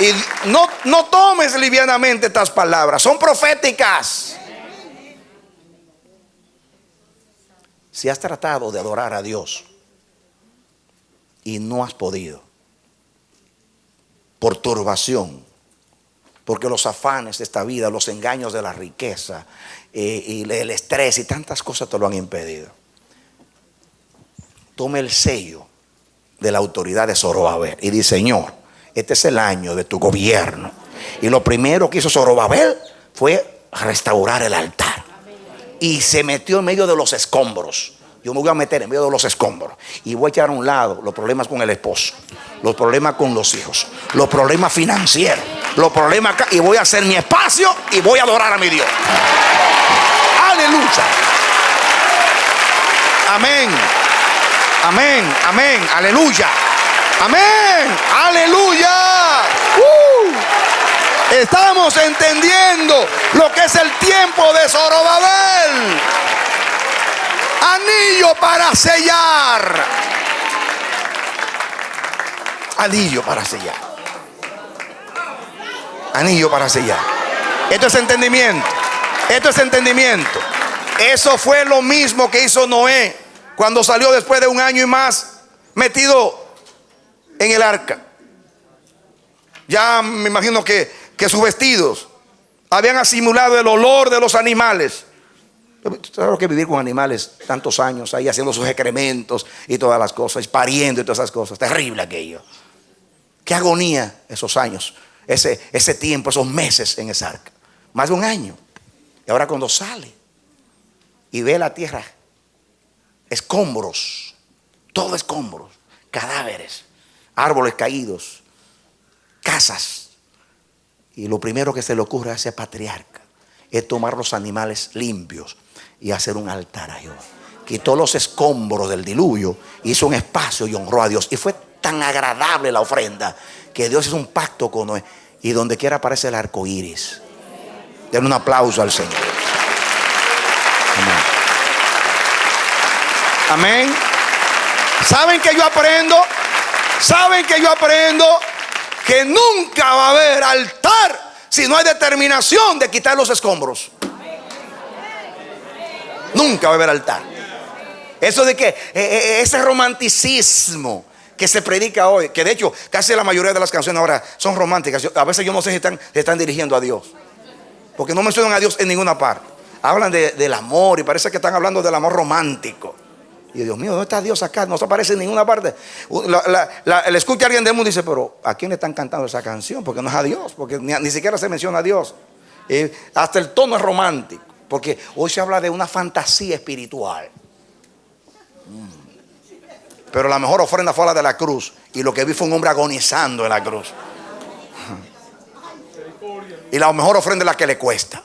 Y no tomes livianamente estas palabras. Son proféticas. Si has tratado de adorar a Dios y no has podido, por turbación, porque los afanes de esta vida, los engaños de la riqueza y el estrés y tantas cosas te lo han impedido, tome el sello de la autoridad de Zorobabel y dice: Señor, este es el año de tu gobierno. Y lo primero que hizo Zorobabel fue restaurar el altar. Y se metió en medio de los escombros. Yo me voy a meter en medio de los escombros y voy a echar a un lado los problemas con el esposo, los problemas con los hijos, los problemas financieros, los problemas acá, y voy a hacer mi espacio y voy a adorar a mi Dios. Aleluya. Amén. Amén. Amén. Aleluya. Amén. Aleluya. Estamos entendiendo lo que es el tiempo de Zorobabel. Anillo para sellar. Anillo para sellar. Anillo para sellar. Esto es entendimiento. Esto es entendimiento. Eso fue lo mismo que hizo Noé cuando salió después de un año y más metido en el arca. Ya me imagino que sus vestidos habían asimilado el olor de los animales. Claro que vivir con animales tantos años ahí haciendo sus excrementos y todas las cosas, pariendo y todas esas cosas. Terrible aquello. Qué agonía esos años, ese tiempo, esos meses en esa arca. Más de un año. Y ahora cuando sale y ve la tierra, escombros, todo escombros, cadáveres, árboles caídos, casas. Y lo primero que se le ocurre a ese patriarca es tomar los animales limpios y hacer un altar a Jehová. Quitó los escombros del diluvio, hizo un espacio y honró a Dios. Y fue tan agradable la ofrenda que Dios hizo un pacto con Noé. Y donde quiera aparece el arco iris. Den un aplauso al Señor. Amén. Amén. ¿Saben que yo aprendo? ¿Saben que yo aprendo? Que nunca va a haber altar si no hay determinación de quitar los escombros. Nunca va a haber altar. Eso de que ese romanticismo que se predica hoy, que de hecho casi la mayoría de las canciones ahora son románticas. A veces yo no sé si están dirigiendo a Dios, porque no mencionan a Dios en ninguna parte. Hablan del amor y parece que están hablando del amor romántico. Y Dios mío, ¿dónde está Dios acá? No se aparece en ninguna parte. Le escucha a alguien del mundo y dice: pero ¿a quién le están cantando esa canción? Porque no es a Dios, porque ni siquiera se menciona a Dios. Hasta el tono es romántico, porque hoy se habla de una fantasía espiritual. Pero la mejor ofrenda fue la de la cruz, y lo que vi fue un hombre agonizando en la cruz. Y la mejor ofrenda es la que le cuesta.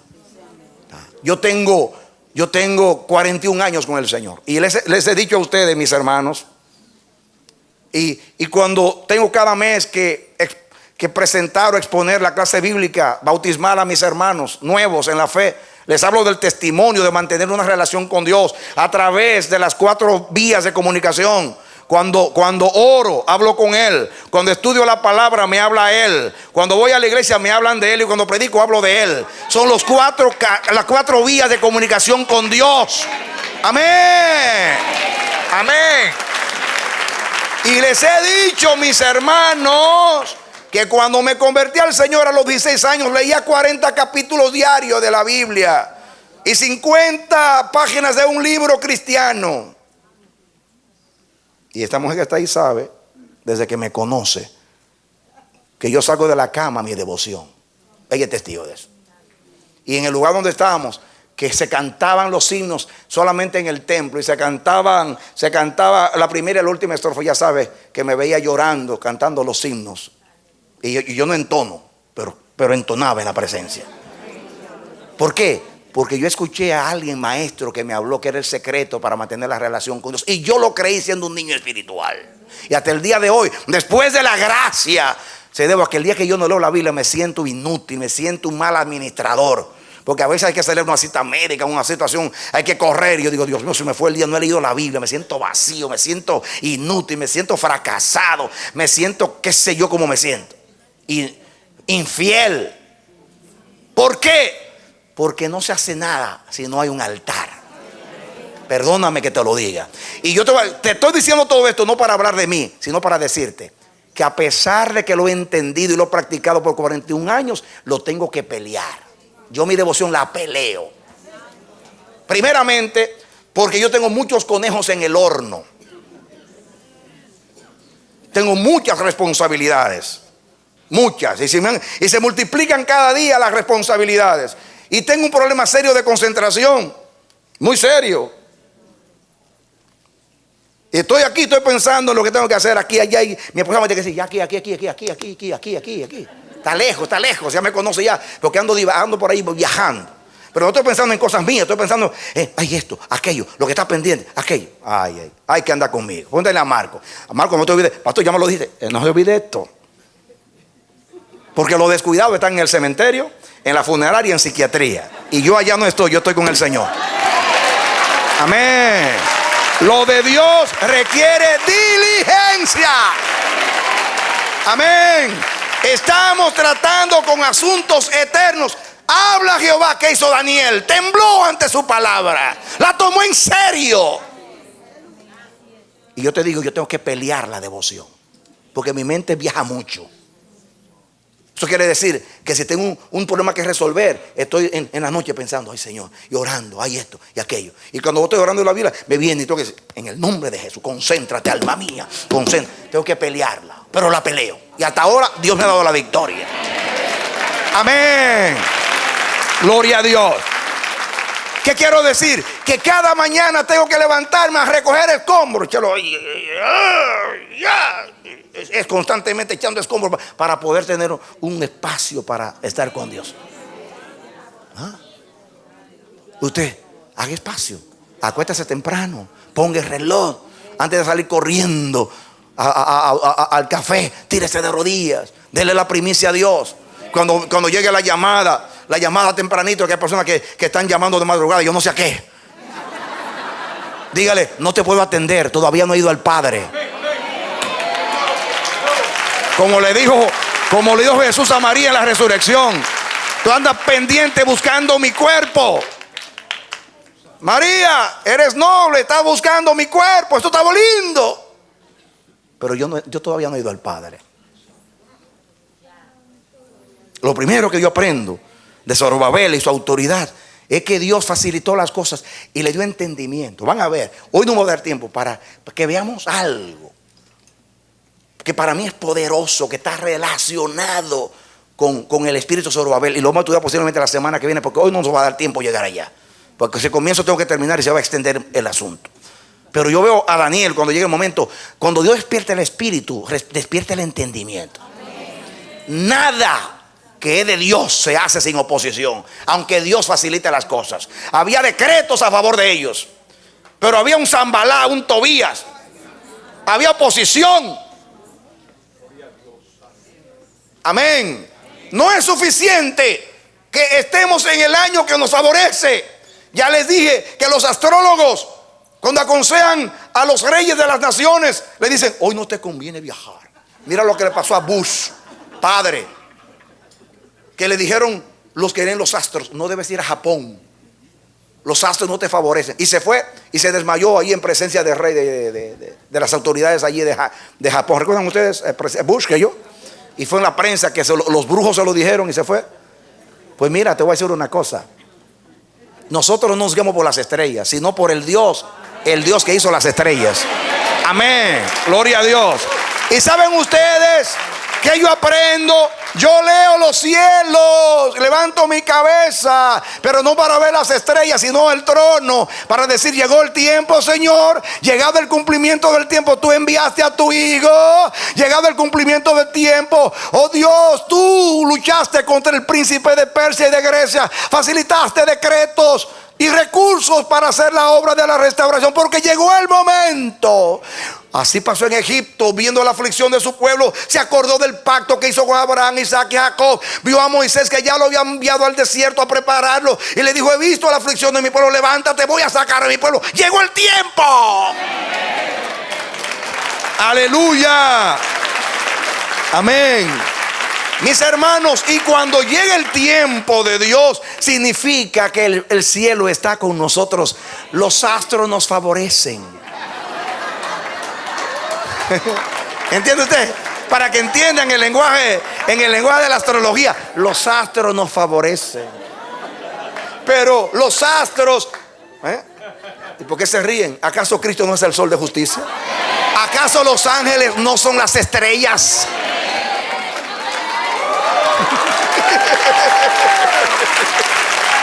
Yo tengo 41 años con el Señor. Y les he dicho a ustedes, mis hermanos, y cuando tengo cada mes que presentar o exponer la clase bíblica bautismal a mis hermanos nuevos en la fe, les hablo del testimonio de mantener una relación con Dios a través de las 4 vías de comunicación. Cuando oro, hablo con Él. Cuando estudio la palabra, me habla Él. Cuando voy a la iglesia, me hablan de Él. Y cuando predico, hablo de Él. Son las 4 vías de comunicación con Dios. Amén. Amén. Y les he dicho, mis hermanos, que cuando me convertí al Señor a los 16 años, leía 40 capítulos diarios de la Biblia y 50 páginas de un libro cristiano. Y esta mujer que está ahí sabe, desde que me conoce, que yo salgo de la cama a mi devoción. Ella es testigo de eso. Y en el lugar donde estábamos, que se cantaban los himnos solamente en el templo, y se cantaba la primera y la última estrofa. Ya sabes que me veía llorando cantando los himnos, y yo no entono, pero entonaba en la presencia. ¿Por qué? Porque yo escuché a alguien maestro que me habló que era el secreto para mantener la relación con Dios, y yo lo creí siendo un niño espiritual. Y hasta el día de hoy, después de la gracia, se debe a que el día que yo no leo la Biblia me siento inútil, me siento un mal administrador. Porque a veces hay que salir a una cita médica, una situación, hay que correr. Y yo digo, Dios mío, se me fue el día, no he leído la Biblia, me siento vacío, me siento inútil, me siento fracasado, me siento, qué sé yo cómo me siento. Y infiel. ¿Por qué? Porque no se hace nada si no hay un altar. Perdóname que te lo diga. Y yo te estoy diciendo todo esto no para hablar de mí, sino para decirte que a pesar de que lo he entendido y lo he practicado por 41 años, lo tengo que pelear. Yo mi devoción la peleo. Primeramente, porque yo tengo muchos conejos en el horno. Tengo muchas responsabilidades. Muchas. Y se multiplican cada día las responsabilidades. Y tengo un problema serio de concentración. Muy serio. Y estoy aquí, estoy pensando en lo que tengo que hacer aquí, allá. Y mi esposa me tiene que decir, aquí. Está lejos, ya me conoce ya, porque ando por ahí viajando. Pero no estoy pensando en cosas mías, estoy pensando, hay esto, aquello, lo que está pendiente, aquello. Hay que andar conmigo. Póntale a Marco. A Marco, no te olvides, pastor, ya me lo dijiste, no se olvide esto. Porque los descuidados están en el cementerio, en la funeraria y en psiquiatría. Y yo allá no estoy, yo estoy con el Señor. Amén. Lo de Dios requiere diligencia. Amén. Estamos tratando con asuntos eternos. Habla Jehová. ¿Qué hizo Daniel? Tembló ante su palabra. La tomó en serio. Y yo te digo, yo tengo que pelear la devoción, porque mi mente viaja mucho. Eso quiere decir que si tengo un problema que resolver, estoy en la noche pensando, ay Señor, y orando, hay esto y aquello. Y cuando estoy orando en la Biblia, me viene y tengo que decir, en el nombre de Jesús, concéntrate, alma mía, concéntrate. Tengo que pelearla, pero la peleo. Y hasta ahora Dios me ha dado la victoria. Amén. Gloria a Dios. ¿Qué quiero decir? Que cada mañana tengo que levantarme a recoger escombros. Es constantemente echando escombros para poder tener un espacio para estar con Dios. Usted haga espacio, acuéstase temprano, ponga el reloj antes de salir corriendo al café, tírese de rodillas, dele la primicia a Dios. Cuando llegue la llamada tempranito, que hay personas que están llamando de madrugada, yo no sé a qué, dígale, no te puedo atender, todavía no he ido al Padre. Como le dijo Jesús a María en la resurrección, tú andas pendiente buscando mi cuerpo. María, eres noble, estás buscando mi cuerpo, esto está lindo. Pero yo todavía no he ido al Padre. Lo primero que yo aprendo de Zorobabel y su autoridad es que Dios facilitó las cosas y le dio entendimiento. Van a ver, hoy no voy a dar tiempo para que veamos algo que para mí es poderoso, que está relacionado con el espíritu de Zorobabel. Y lo vamos a estudiar posiblemente la semana que viene, porque hoy no nos va a dar tiempo llegar allá, porque si comienzo tengo que terminar y se va a extender el asunto. Pero yo veo a Daniel cuando llega el momento, cuando Dios despierta el espíritu, despierta el entendimiento. Nada que es de Dios se hace sin oposición, aunque Dios facilite las cosas. Había decretos a favor de ellos, pero había un Zambalá, un Tobías, había oposición. Amén. No es suficiente que estemos en el año que nos favorece. Ya les dije que los astrólogos, cuando aconsejan a los reyes de las naciones, le dicen, hoy no te conviene viajar. Mira lo que le pasó a Bush, padre, que le dijeron los que leen los astros, no debes ir a Japón, los astros no te favorecen. Y se fue y se desmayó ahí en presencia del rey de las autoridades allí de Japón. ¿Recuerdan ustedes Bush que yo? Y fue en la prensa que los brujos se lo dijeron y se fue. Pues mira, te voy a decir una cosa. Nosotros no nos guiamos por las estrellas, sino por el Dios que hizo las estrellas. Amén, gloria a Dios. Y saben ustedes ¿Qué yo aprendo? Yo leo los cielos, levanto mi cabeza, pero no para ver las estrellas, sino el trono, para decir: llegó el tiempo, Señor. Llegado el cumplimiento del tiempo, tú enviaste a tu Hijo. Llegado el cumplimiento del tiempo, oh Dios, tú luchaste contra el príncipe de Persia y de Grecia, facilitaste decretos y recursos para hacer la obra de la restauración, porque llegó el momento. Así pasó en Egipto, viendo la aflicción de su pueblo, se acordó del pacto que hizo con Abraham, Isaac y Jacob. Vio a Moisés que ya lo había enviado al desierto a prepararlo, y le dijo: he visto la aflicción de mi pueblo, levántate, voy a sacar a mi pueblo. Llegó el tiempo. Aleluya. Amén. Mis hermanos, y cuando llegue el tiempo de Dios, significa que el cielo está con nosotros. Los astros nos favorecen. ¿Entiende usted? Para que entiendan en el lenguaje de la astrología, los astros nos favorecen. Pero los astros, ¿y por qué se ríen? ¿Acaso Cristo no es el sol de justicia? ¿Acaso los ángeles no son las estrellas?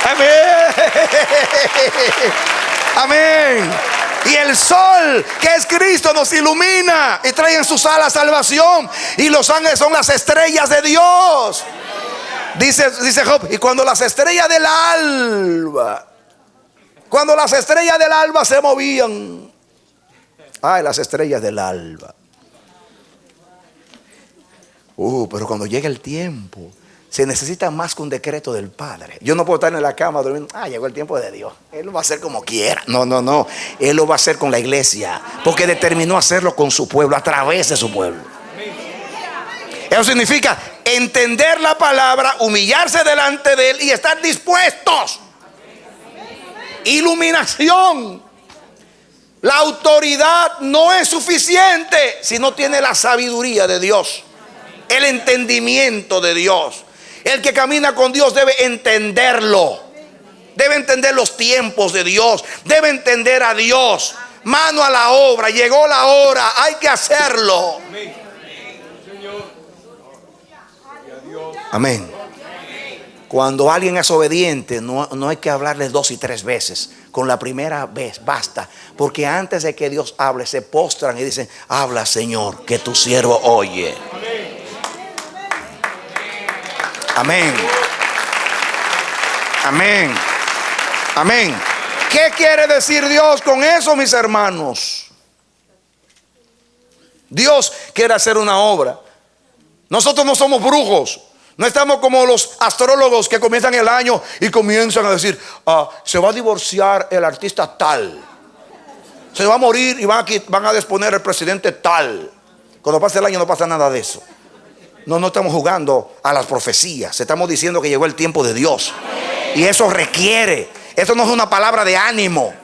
Amén. Amén. Y el sol, que es Cristo, nos ilumina y trae en sus alas salvación. Y los ángeles son las estrellas de Dios. Dice Job: y cuando las estrellas del alba, se movían. Ay, las estrellas del alba. Pero cuando llega el tiempo, se necesita más que un decreto del Padre. Yo no puedo estar en la cama durmiendo: llegó el tiempo de Dios, Él lo va a hacer como quiera. No, Él lo va a hacer con la iglesia, porque determinó hacerlo con su pueblo, a través de su pueblo. Eso significa entender la palabra, humillarse delante de Él y estar dispuestos. Iluminación. La autoridad no es suficiente si no tiene la sabiduría de Dios, el entendimiento de Dios. El que camina con Dios debe entenderlo, debe entender los tiempos de Dios, debe entender a Dios. Mano a la obra, llegó la hora, hay que hacerlo. Amén. Cuando alguien es obediente, no hay que hablarle 2 y 3 veces. Con la primera vez basta, porque antes de que Dios hable, se postran y dicen: habla, Señor, que tu siervo oye. Amén. Amén. Amén. ¿Qué quiere decir Dios con eso, mis hermanos? Dios quiere hacer una obra. Nosotros no somos brujos. No estamos como los astrólogos que comienzan el año y comienzan a decir: se va a divorciar el artista tal, se va a morir y van a disponer el presidente tal. Cuando pasa el año no pasa nada de eso. No estamos jugando a las profecías. Estamos diciendo que llegó el tiempo de Dios. Y eso requiere. Eso no es una palabra de ánimo.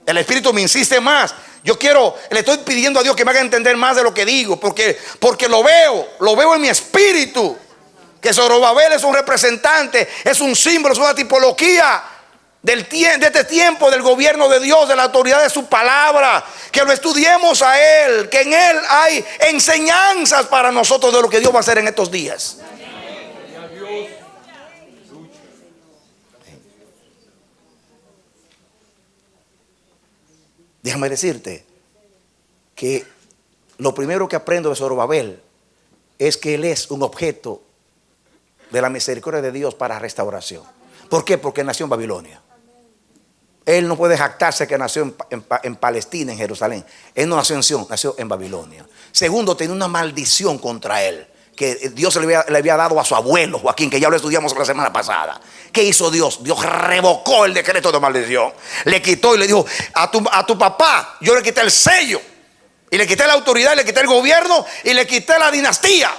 El Espíritu me insiste más. Le estoy pidiendo a Dios que me haga entender más de lo que digo. Porque lo veo en mi espíritu. Que Zorobabel es un representante, es un símbolo, es una tipología de este tiempo, del gobierno de Dios, de la autoridad de su palabra. Que lo estudiemos a Él, que en Él hay enseñanzas para nosotros de lo que Dios va a hacer en estos días. Déjame decirte que lo primero que aprendo de Zorobabel es que él es un objeto de la misericordia de Dios para restauración. ¿Por qué? Porque nació en Babilonia. Él no puede jactarse que nació en Palestina, en Jerusalén. Él no nació en Sion, nació en Babilonia. Segundo, tenía una maldición contra él, que Dios le había dado a su abuelo Joaquín, que ya lo estudiamos la semana pasada. ¿Qué hizo Dios? Dios revocó el decreto de maldición. Le quitó y le dijo: a tu papá yo le quité el sello, y le quité la autoridad, y le quité el gobierno, y le quité la dinastía.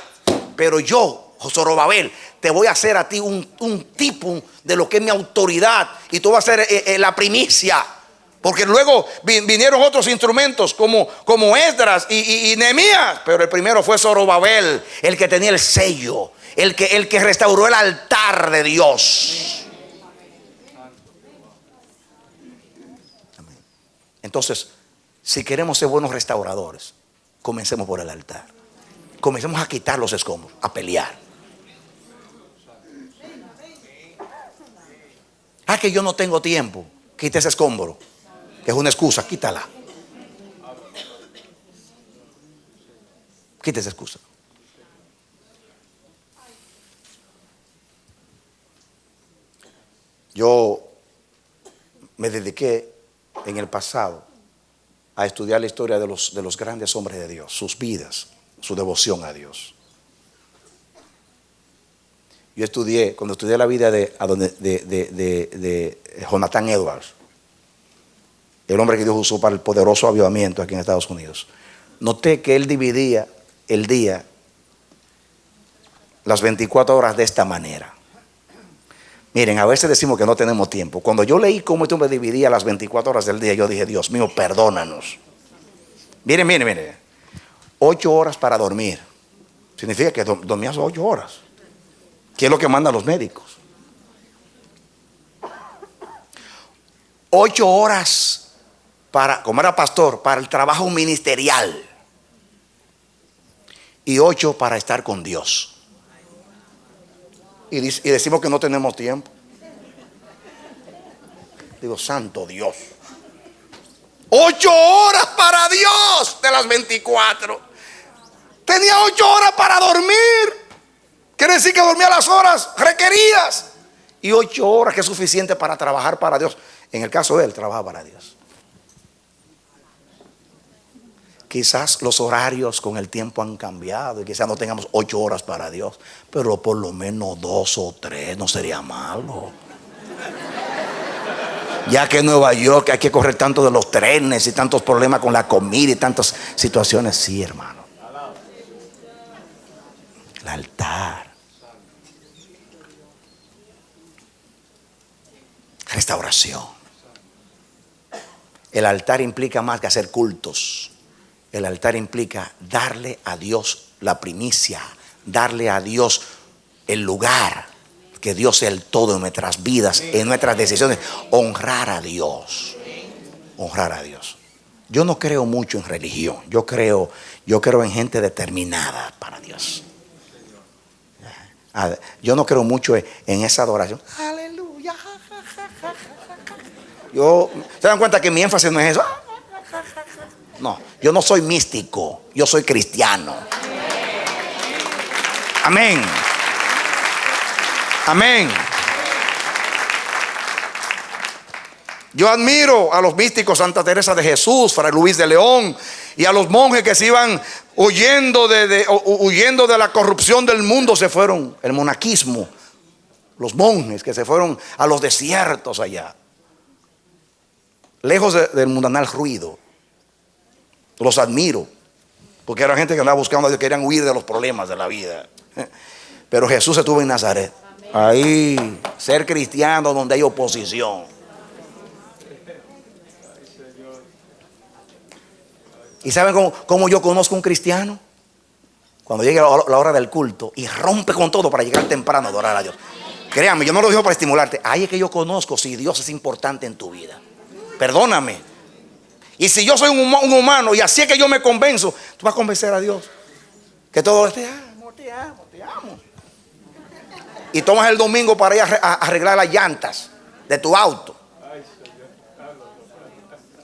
Pero yo, Zorobabel, te voy a hacer a ti un tipo de lo que es mi autoridad, y tú vas a ser la primicia. Porque luego vinieron otros instrumentos como Esdras y Nehemías, pero el primero fue Zorobabel, el que tenía el sello, el que restauró el altar de Dios. Entonces, si queremos ser buenos restauradores, comencemos por el altar. comencemos a quitar los escombros, a pelear. Que yo no tengo tiempo. Quita ese escombro, que es una excusa, quítala. Quita esa excusa. Yo me dediqué en el pasado a estudiar la historia de los grandes hombres de Dios, sus vidas, su devoción a Dios. Yo estudié, cuando estudié la vida de Jonathan Edwards, el hombre que Dios usó para el poderoso avivamiento aquí en Estados Unidos, noté que él dividía el día, las 24 horas de esta manera. Miren, a veces decimos que no tenemos tiempo. Cuando yo leí cómo este hombre dividía las 24 horas del día, yo dije, Dios mío, perdónanos. Miren. 8 horas para dormir. Significa que dormías 8 horas. ¿Qué es lo que mandan los médicos? 8 horas para, como era pastor, para el trabajo ministerial. Y 8 para estar con Dios. Y decimos que no tenemos tiempo. Digo, santo Dios. 8 horas para Dios de las 24. Tenía 8 horas para dormir. Quiere decir que dormía las horas requeridas. Y 8 horas que es suficiente para trabajar para Dios. En el caso de él, trabaja para Dios. Quizás los horarios con el tiempo han cambiado y quizás no tengamos 8 horas para Dios, pero por lo menos 2 o 3 no sería malo. Ya que en Nueva York hay que correr tanto de los trenes y tantos problemas con la comida y tantas situaciones. Sí, hermano. El altar. Restauración. El altar implica más que hacer cultos. El altar implica darle a Dios la primicia, darle a Dios el lugar, que Dios sea el todo en nuestras vidas, en nuestras decisiones. Honrar a Dios. Honrar a Dios. Yo no creo mucho en religión. Yo creo en gente determinada para Dios. Yo no creo mucho en esa adoración. Aleluya. ¿Se dan cuenta que mi énfasis no es eso? No, yo no soy místico, yo soy cristiano. Amén. Amén. Yo admiro a los místicos, Santa Teresa de Jesús, Fray Luis de León, y a los monjes que se iban huyendo de la corrupción del mundo, se fueron, el monaquismo, los monjes que se fueron a los desiertos allá, lejos del mundanal ruido. Los admiro, porque era gente que andaba buscando a Dios, querían huir de los problemas de la vida. Pero Jesús estuvo en Nazaret. Ahí, ser cristiano donde hay oposición. ¿Y saben cómo yo conozco un cristiano? Cuando llegue la hora del culto y rompe con todo para llegar temprano a adorar a Dios. Créanme, yo no lo digo para estimularte. Ahí es que yo conozco si Dios es importante en tu vida. Perdóname. Y si yo soy un humano y así es que yo me convenzo, tú vas a convencer a Dios que todo te amo. Y tomas el domingo para ir a arreglar las llantas de tu auto.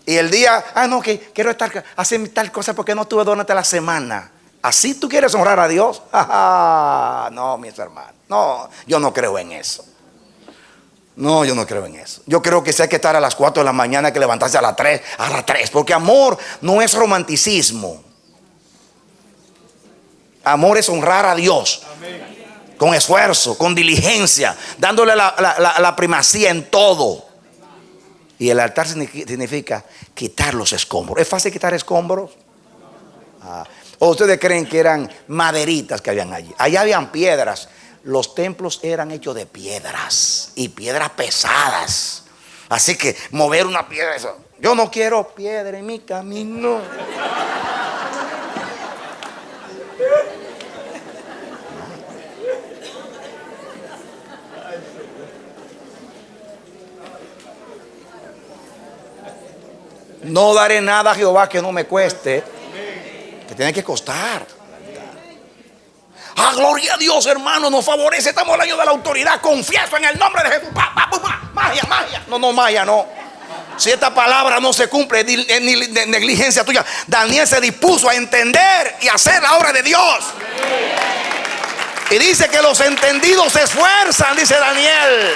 Y el día, no, que quiero hacer tal cosa porque no estuve durante la semana. ¿Así tú quieres honrar a Dios? No, mis hermanos. No, yo no creo en eso. No, yo no creo en eso. Yo creo que si hay que estar a las 4 de la mañana, hay que levantarse a las 3. Porque amor no es romanticismo. Amor es honrar a Dios. Amén. Con esfuerzo, con diligencia, dándole la primacía en todo. Y el altar significa quitar los escombros. ¿Es fácil quitar escombros? ¿O ustedes creen que eran maderitas que habían allí? Allá habían piedras. Los templos eran hechos de piedras y piedras pesadas. Así que mover una piedra, eso. Yo no quiero piedra en mi camino. No daré nada a Jehová que no me cueste. Que tiene que costar. Ah, gloria a Dios, hermano, nos favorece. Estamos en el año de la autoridad. Confieso en el nombre de Jesús. Magia, magia. No, magia, no. Si esta palabra no se cumple, es ni negligencia tuya. Daniel se dispuso a entender y hacer la obra de Dios. Y dice que los entendidos se esfuerzan, dice Daniel.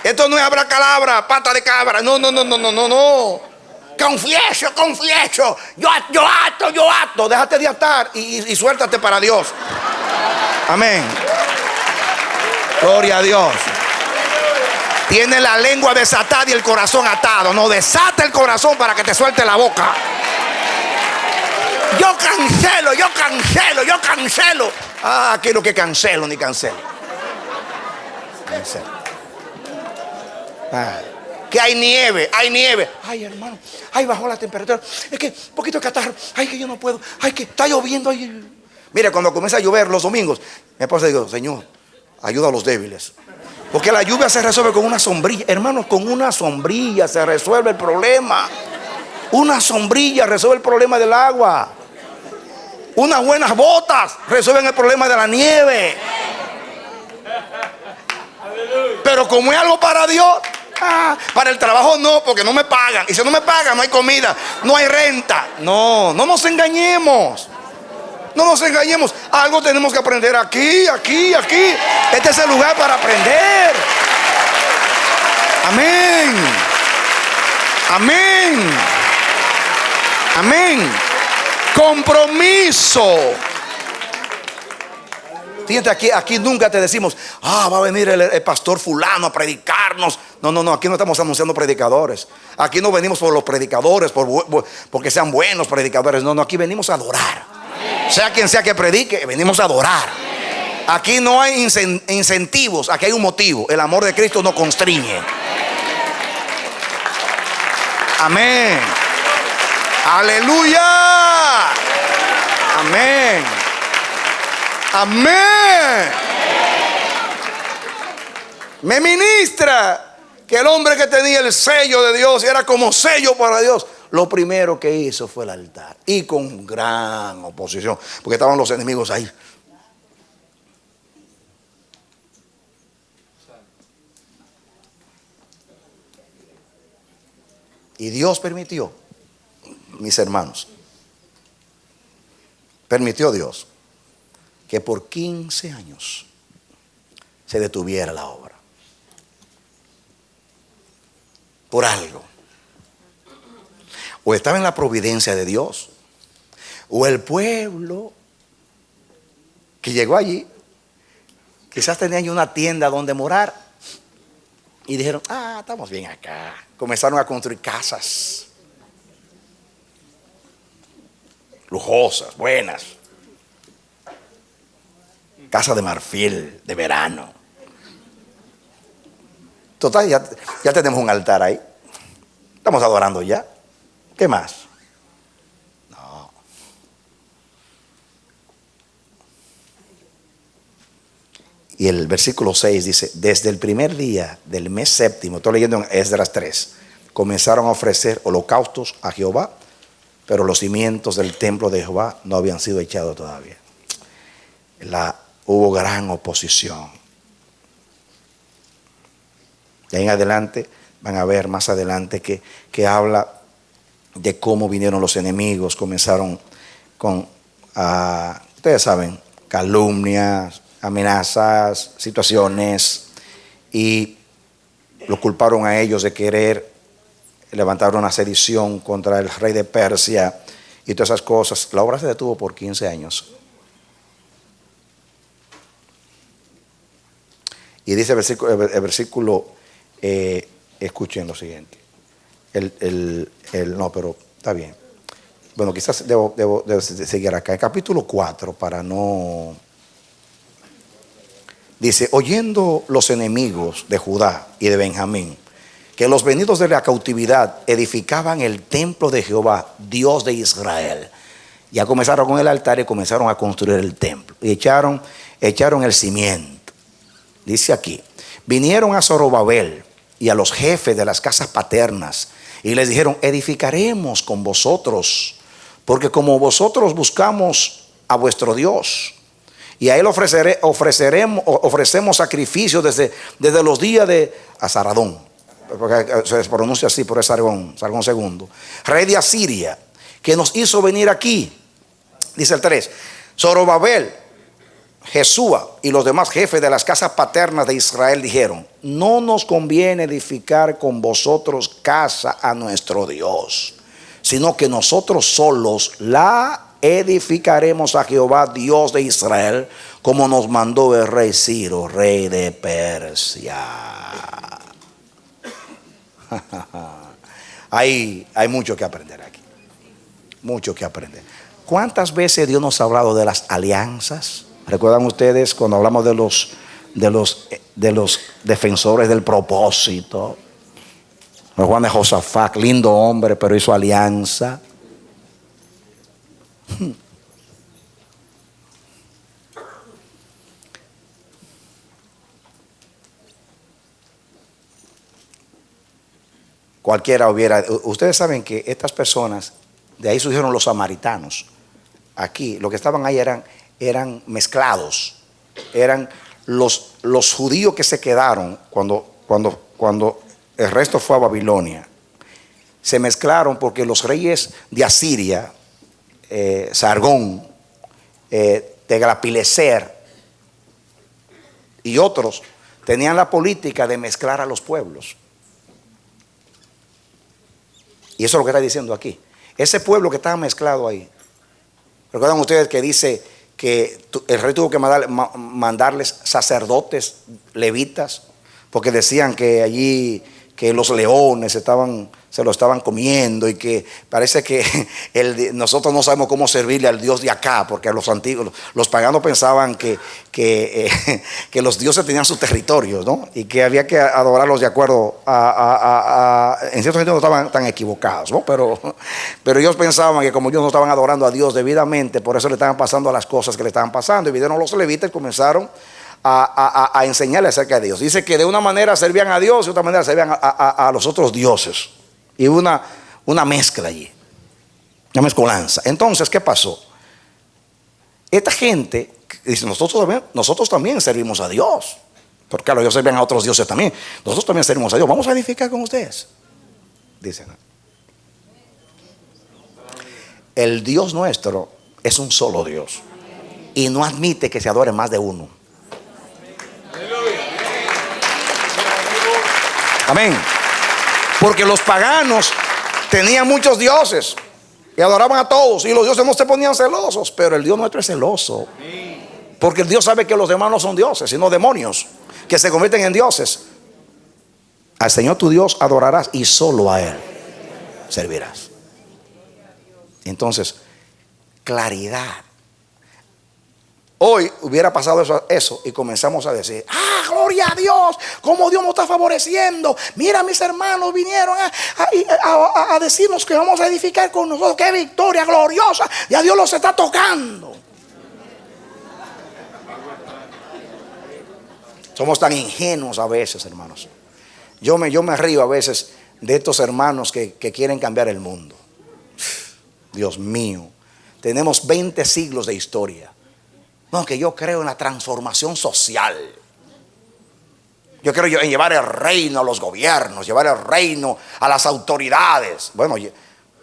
Esto no es abracadabra, pata de cabra. No. Confieso. Yo acto. Déjate de atar y suéltate para Dios. Amén. Gloria a Dios. Tiene la lengua desatada y el corazón atado. No, desata el corazón para que te suelte la boca. Yo cancelo. Ah, aquí lo que cancelo, ni cancelo. Que hay nieve. Ay, hermano, ay, bajó la temperatura. Es que un poquito de catarro. Ay, que yo no puedo. Ay, que está lloviendo. Ay. Mire, cuando comienza a llover los domingos, mi esposa digo, Señor, ayuda a los débiles. Porque la lluvia se resuelve con una sombrilla. Hermanos, con una sombrilla se resuelve el problema. Una sombrilla resuelve el problema del agua. Unas buenas botas resuelven el problema de la nieve. Pero como es algo para Dios, para el trabajo no, porque no me pagan. Y si no me pagan, no hay comida, no hay renta. No nos engañemos. Algo tenemos que aprender aquí. Este es el lugar para aprender. Amén. Compromiso. Fíjate, aquí nunca te decimos, va a venir el pastor fulano a predicarnos. No, aquí no estamos anunciando predicadores. Aquí no venimos por los predicadores, porque sean buenos predicadores. No, aquí venimos a adorar. Sea quien sea que predique, venimos a adorar. Aquí no hay incentivos, aquí hay un motivo. El amor de Cristo nos constriñe. Amén. Aleluya. Amén. Me ministra que el hombre que tenía el sello de Dios era como sello para Dios. Lo primero que hizo fue el altar. Y con gran oposición, porque estaban los enemigos ahí. Y Dios permitió, mis hermanos, permitió Dios que por 15 años se detuviera la obra. Por algo. O estaba en la providencia de Dios, o el pueblo que llegó allí quizás tenían una tienda donde morar y dijeron, estamos bien acá. Comenzaron a construir casas lujosas, buenas, casa de marfil de verano. Total, ya tenemos un altar ahí, estamos adorando ya. ¿Qué más? No. Y el versículo 6 dice, desde el primer día del mes séptimo, estoy leyendo en Esdras 3, comenzaron a ofrecer holocaustos a Jehová, pero los cimientos del templo de Jehová no habían sido echados todavía. Hubo gran oposición. Y ahí en adelante, van a ver más adelante que habla de cómo vinieron los enemigos. Comenzaron con, ustedes saben, calumnias, amenazas, situaciones, y lo culparon a ellos de querer levantar una sedición contra el rey de Persia y todas esas cosas. La obra se detuvo por 15 años. Y dice el versículo, escuchen lo siguiente. No, pero está bien. Bueno, quizás debo seguir acá. El capítulo 4, para no... Dice, oyendo los enemigos de Judá y de Benjamín, que los venidos de la cautividad edificaban el templo de Jehová, Dios de Israel. Ya comenzaron con el altar y comenzaron a construir el templo. Y echaron el cimiento. Dice aquí, vinieron a Zorobabel y a los jefes de las casas paternas y les dijeron, edificaremos con vosotros Porque como vosotros buscamos a vuestro Dios, y a Él ofrecemos sacrificios desde los días de Azaradón, porque se pronuncia así, por Sargón II, rey de Asiria, que nos hizo venir aquí. Dice el 3, Zorobabel, Jesúa y los demás jefes de las casas paternas de Israel dijeron: no nos conviene edificar con vosotros casa a nuestro Dios, sino que nosotros solos la edificaremos a Jehová, Dios de Israel, como nos mandó el rey Ciro, rey de Persia. Hay mucho que aprender aquí. Mucho que aprender. ¿Cuántas veces Dios nos ha hablado de las alianzas? ¿Recuerdan ustedes cuando hablamos de los defensores del propósito? Juan de Josafat, lindo hombre, pero hizo alianza. Cualquiera hubiera. Ustedes saben que estas personas, de ahí surgieron los samaritanos. Aquí, los que estaban ahí eran mezclados. Eran los judíos que se quedaron cuando el resto fue a Babilonia. Se mezclaron porque los reyes de Asiria, Sargón, Teglapileser y otros, tenían la política de mezclar a los pueblos. Y eso es lo que está diciendo aquí. Ese pueblo que estaba mezclado ahí. ¿Recuerdan ustedes que dice que el rey tuvo que mandarles sacerdotes levitas? Porque decían que allí que los leones se lo estaban comiendo, y que parece que nosotros no sabemos cómo servirle al Dios de acá, porque los antiguos, los paganos pensaban que los dioses tenían sus territorios, ¿no? Y que había que adorarlos de acuerdo en cierto sentido no estaban tan equivocados, ¿no? Pero ellos pensaban que como ellos no estaban adorando a Dios debidamente, por eso le estaban pasando las cosas que le estaban pasando. Y vinieron los levitas y comenzaron a enseñarle acerca de Dios. Dice que de una manera servían a Dios y de otra manera servían a los otros dioses. Y una mezcla allí, una mezcolanza. Entonces, ¿qué pasó? Esta gente dice: nosotros también servimos a Dios. Porque claro, ellos servían a otros dioses también. Nosotros también servimos a Dios. Vamos a edificar con ustedes. Dicen: el Dios nuestro es un solo Dios y no admite que se adore más de uno. Amén. Porque los paganos tenían muchos dioses y adoraban a todos, y los dioses no se ponían celosos, pero el Dios nuestro es celoso, porque el Dios sabe que los demás no son dioses, sino demonios que se convierten en dioses. Al Señor tu Dios adorarás y solo a Él servirás. Entonces, claridad. Hoy hubiera pasado eso y comenzamos a decir: gloria a Dios, cómo Dios nos está favoreciendo. Mira, mis hermanos vinieron a decirnos que vamos a edificar con nosotros. Qué victoria gloriosa, ya Dios los está tocando. Somos tan ingenuos a veces, hermanos. Yo me río a veces de estos hermanos que quieren cambiar el mundo. Dios mío, tenemos 20 siglos de historia. No, que yo creo en la transformación social. Yo creo en llevar el reino a los gobiernos, llevar el reino a las autoridades. Bueno,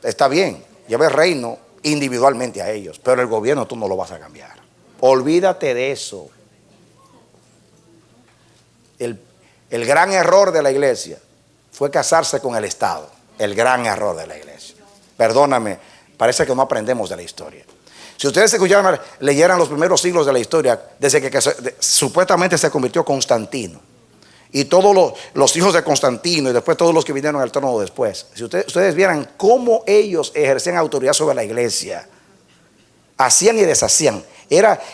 está bien, lleva el reino individualmente a ellos, pero el gobierno tú no lo vas a cambiar. Olvídate de eso. El gran error de la iglesia fue casarse con el Estado. El gran error de la iglesia. Perdóname, parece que no aprendemos de la historia. Si ustedes leyeran los primeros siglos de la historia, desde que supuestamente se convirtió Constantino, y todos los hijos de Constantino, y después todos los que vinieron al trono después, si ustedes vieran cómo ellos ejercían autoridad sobre la iglesia, hacían y deshacían.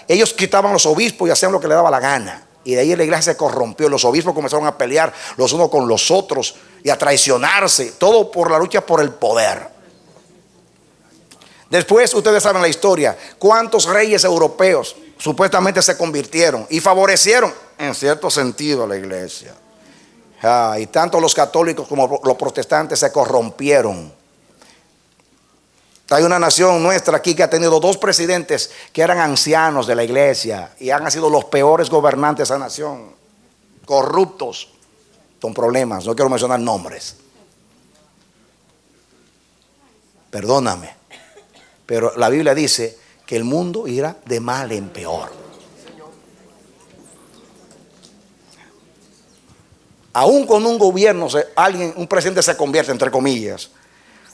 Ellos quitaban los obispos y hacían lo que les daba la gana. Y de ahí la iglesia se corrompió. Los obispos comenzaron a pelear los unos con los otros y a traicionarse, todo por la lucha por el poder. Después ustedes saben la historia. ¿Cuántos reyes europeos supuestamente se convirtieron y favorecieron en cierto sentido a la iglesia? Y tanto los católicos como los protestantes se corrompieron. Hay una nación nuestra aquí que ha tenido 2 presidentes que eran ancianos de la iglesia y han sido los peores gobernantes de esa nación, corruptos, con problemas. No quiero mencionar nombres. Perdóname, pero la Biblia dice que el mundo irá de mal en peor. Aún con un gobierno, un presidente se convierte, entre comillas,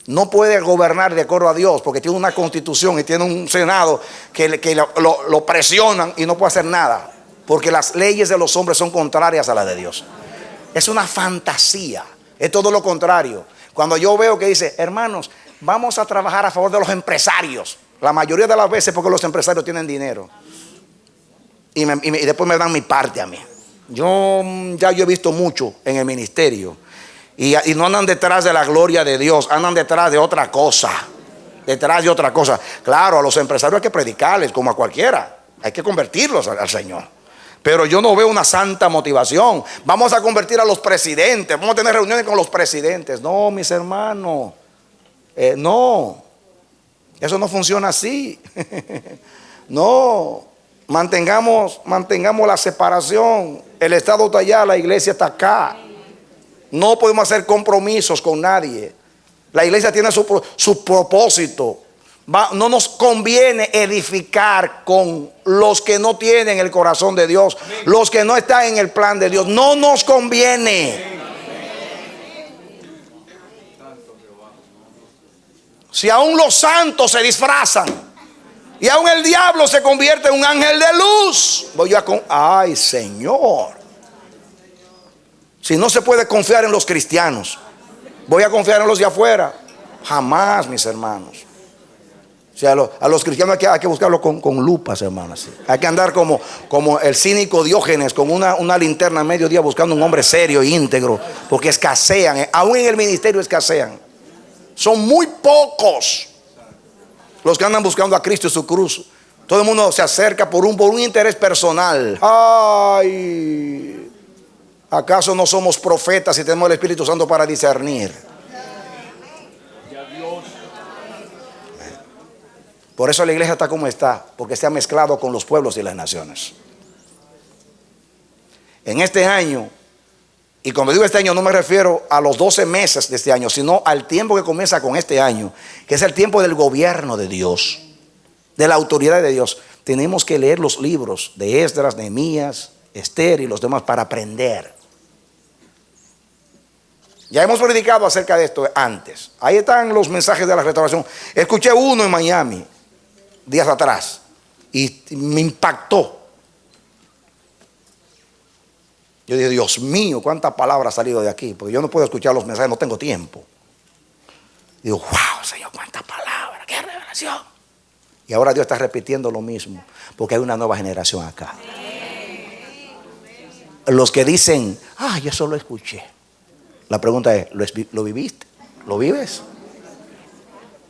no puede gobernar de acuerdo a Dios porque tiene una constitución y tiene un senado que lo presionan y no puede hacer nada porque las leyes de los hombres son contrarias a las de Dios. Es una fantasía, es todo lo contrario. Cuando yo veo que dice, hermanos, vamos a trabajar a favor de los empresarios, la mayoría de las veces porque los empresarios tienen dinero y después me dan mi parte a mí. Yo he visto mucho en el ministerio y no andan detrás de la gloria de Dios, andan detrás de otra cosa. Claro, a los empresarios hay que predicarles como a cualquiera, hay que convertirlos al Señor. Pero yo no veo una santa motivación. Vamos a convertir a los presidentes, vamos a tener reuniones con los presidentes. No, mis hermanos, no, eso no funciona así. No, mantengamos la separación. El Estado está allá, la iglesia está acá. No podemos hacer compromisos con nadie. La iglesia tiene su propósito. No nos conviene edificar con los que no tienen el corazón de Dios, los que no están en el plan de Dios. No nos conviene. Si aún los santos se disfrazan y aún el diablo se convierte en un ángel de luz, ay, Señor. Si no se puede confiar en los cristianos, ¿voy a confiar en los de afuera? Jamás, mis hermanos. O sea, a los cristianos hay que buscarlo con lupas, hermanos. Hay que andar como el cínico Diógenes, con una linterna a mediodía buscando un hombre serio e íntegro, porque escasean, aún en el ministerio escasean. Son muy pocos los que andan buscando a Cristo y su cruz. Todo el mundo se acerca por un interés personal. Ay, ¿acaso no somos profetas y tenemos el Espíritu Santo para discernir? Por eso la iglesia está como está, porque se ha mezclado con los pueblos y las naciones. En este año, y cuando digo este año no me refiero a los 12 meses de este año, sino al tiempo que comienza con este año, que es el tiempo del gobierno de Dios, de la autoridad de Dios. Tenemos que leer los libros de Esdras, Nehemías, Esther y los demás para aprender. Ya hemos predicado acerca de esto antes. Ahí están los mensajes de la restauración. Escuché uno en Miami días atrás y me impactó. Yo dije, Dios mío, cuántas palabras han salido de aquí, porque yo no puedo escuchar los mensajes, no tengo tiempo. Digo, wow, Señor, cuántas palabras, qué revelación. Y ahora Dios está repitiendo lo mismo, porque hay una nueva generación acá. Los que dicen, yo solo escuché. La pregunta es, ¿lo viviste? ¿Lo vives?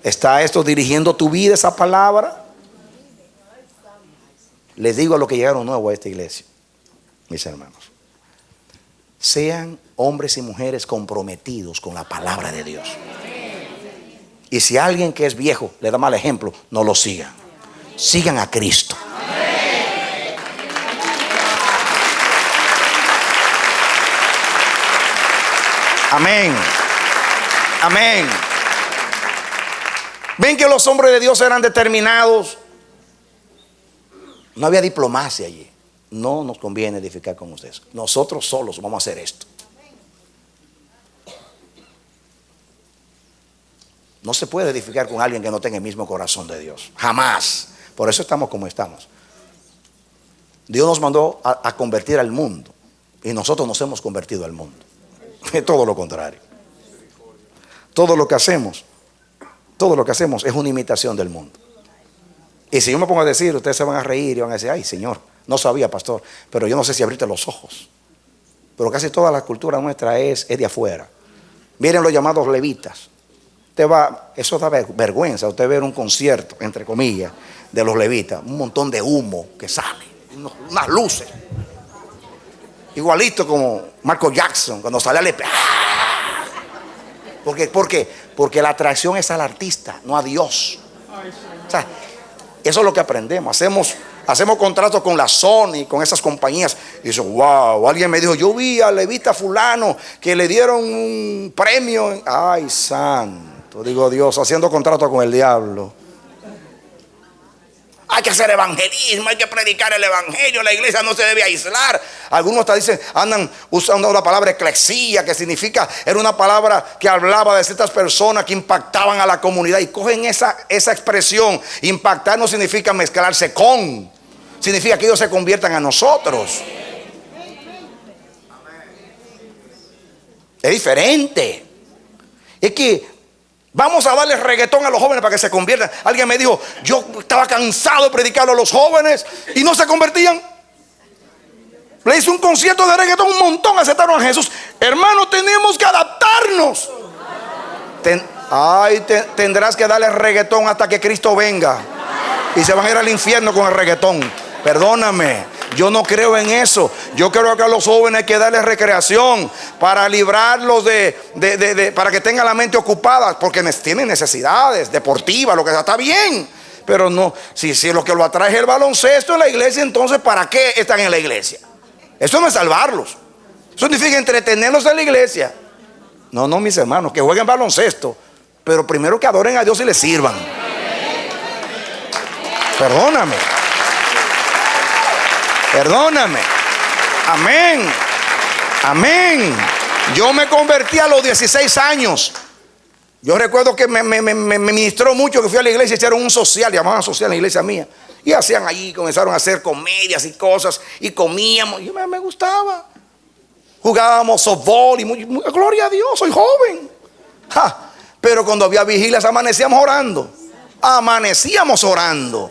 ¿Está esto dirigiendo tu vida, esa palabra? Les digo a los que llegaron nuevos a esta iglesia, mis hermanos, sean hombres y mujeres comprometidos con la palabra de Dios. Y si alguien que es viejo le da mal ejemplo, no lo sigan. Sigan a Cristo. Amén. Amén. Ven que los hombres de Dios eran determinados. No había diplomacia allí. No nos conviene edificar con ustedes. Nosotros solos vamos a hacer esto. No se puede edificar con alguien que no tenga el mismo corazón de Dios. Jamás. Por eso estamos como estamos. Dios nos mandó a convertir al mundo. Y nosotros nos hemos convertido al mundo. Es todo lo contrario. Todo lo que hacemos es una imitación del mundo. Y si yo me pongo a decir, ustedes se van a reír y van a decir, ay, Señor, no sabía, pastor, pero yo no sé si abriste los ojos. Pero casi toda la cultura nuestra es de afuera. Miren los llamados levitas. Eso da vergüenza, usted ver un concierto, entre comillas, de los levitas, un montón de humo que sale, unas luces. Igualito como Michael Jackson cuando sale a ¿Por qué? Porque la atracción es al artista, no a Dios. O sea, eso es lo que aprendemos. Hacemos contratos con la Sony, con esas compañías. Y dice, wow, alguien me dijo, yo vi al levita fulano que le dieron un premio. Ay, santo, digo Dios, haciendo contratos con el diablo. Hay que hacer evangelismo, hay que predicar el evangelio. La iglesia no se debe aislar. Algunos hasta dicen, andan usando la palabra eclesía, que significa, era una palabra que hablaba de ciertas personas que impactaban a la comunidad. Y cogen esa expresión. Impactar no significa mezclarse con, significa que ellos se conviertan a nosotros. Es diferente. Es que vamos a darle reggaetón a los jóvenes para que se conviertan. Alguien me dijo, yo estaba cansado de predicarlo a los jóvenes y no se convertían. Le hice un concierto de reggaetón, un montón aceptaron a Jesús. Hermano, tenemos que adaptarnos. Tendrás que darle reggaetón hasta que Cristo venga. Y se van a ir al infierno con el reggaetón. Perdóname. Yo no creo en eso. Yo creo que a los jóvenes hay que darles recreación para librarlos para que tengan la mente ocupada, porque tienen necesidades deportivas, lo que sea, está bien. Pero no, si lo que lo atrae es el baloncesto en la iglesia, entonces ¿para qué están en la iglesia? Eso no es salvarlos. Eso significa entretenerlos en la iglesia. No, mis hermanos, que jueguen baloncesto, pero primero que adoren a Dios y les sirvan. Perdóname. Amén. Yo me convertí a los 16 años. Yo recuerdo que me ministró mucho, que fui a la iglesia, hicieron un social, llamaban social en la iglesia mía. Y hacían allí, comenzaron a hacer comedias y cosas, y comíamos, y me gustaba. Jugábamos softball, y gloria a Dios, soy joven. Pero cuando había vigilias amanecíamos orando.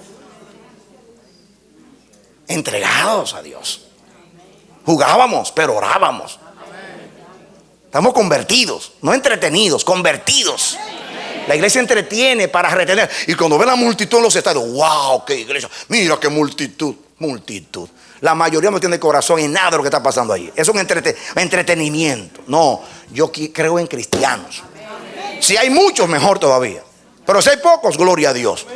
Entregados a Dios. Jugábamos, pero orábamos. Estamos convertidos, no entretenidos, convertidos. La iglesia entretiene para retener. Y cuando ven la multitud en los estadios, wow, qué iglesia, mira qué multitud. La mayoría no tiene corazón en nada de lo que está pasando ahí. Es un entretenimiento. No, yo creo en cristianos. Si hay muchos, mejor todavía. Pero si hay pocos, gloria a Dios.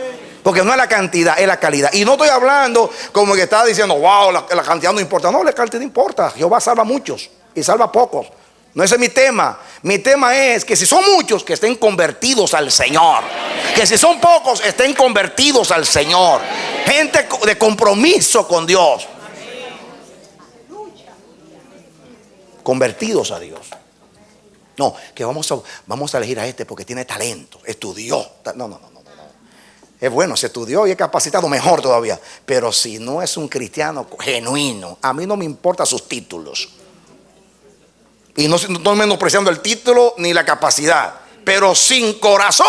Porque no es la cantidad, es la calidad. Y no estoy hablando como que estaba diciendo, wow, la cantidad no importa. No, la cantidad importa. Jehová salva a muchos y salva a pocos. No, ese es mi tema. Mi tema es que si son muchos, que estén convertidos al Señor. Que si son pocos, estén convertidos al Señor. Gente de compromiso con Dios. Convertidos a Dios. No, que vamos a elegir a este porque tiene talento, estudió. No. Es bueno, se estudió y es capacitado, mejor todavía. Pero si no es un cristiano genuino, a mí no me importan sus títulos. Y no estoy menospreciando el título ni la capacidad. Pero sin corazón,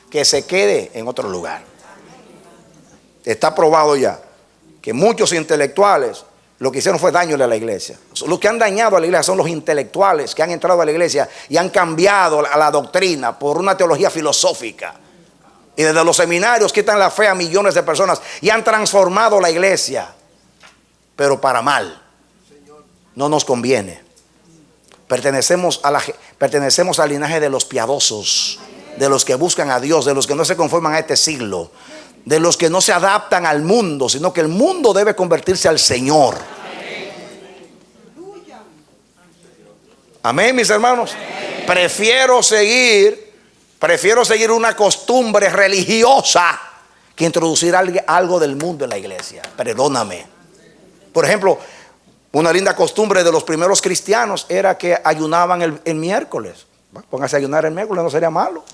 que se quede en otro lugar. Está probado ya que muchos intelectuales lo que hicieron fue daño a la iglesia. Los que han dañado a la iglesia son los intelectuales que han entrado a la iglesia y han cambiado la doctrina por una teología filosófica. Y desde los seminarios quitan la fe a millones de personas y han transformado la iglesia, pero para mal. No nos conviene. Pertenecemos al linaje de los piadosos, de los que buscan a Dios, de los que no se conforman a este siglo, de los que no se adaptan al mundo, sino que el mundo debe convertirse al Señor. Amén, mis hermanos. Prefiero seguir una costumbre religiosa que introducir algo del mundo en la iglesia. Perdóname. Por ejemplo, una linda costumbre de los primeros cristianos era que ayunaban el miércoles. Póngase a ayunar el miércoles, no sería malo.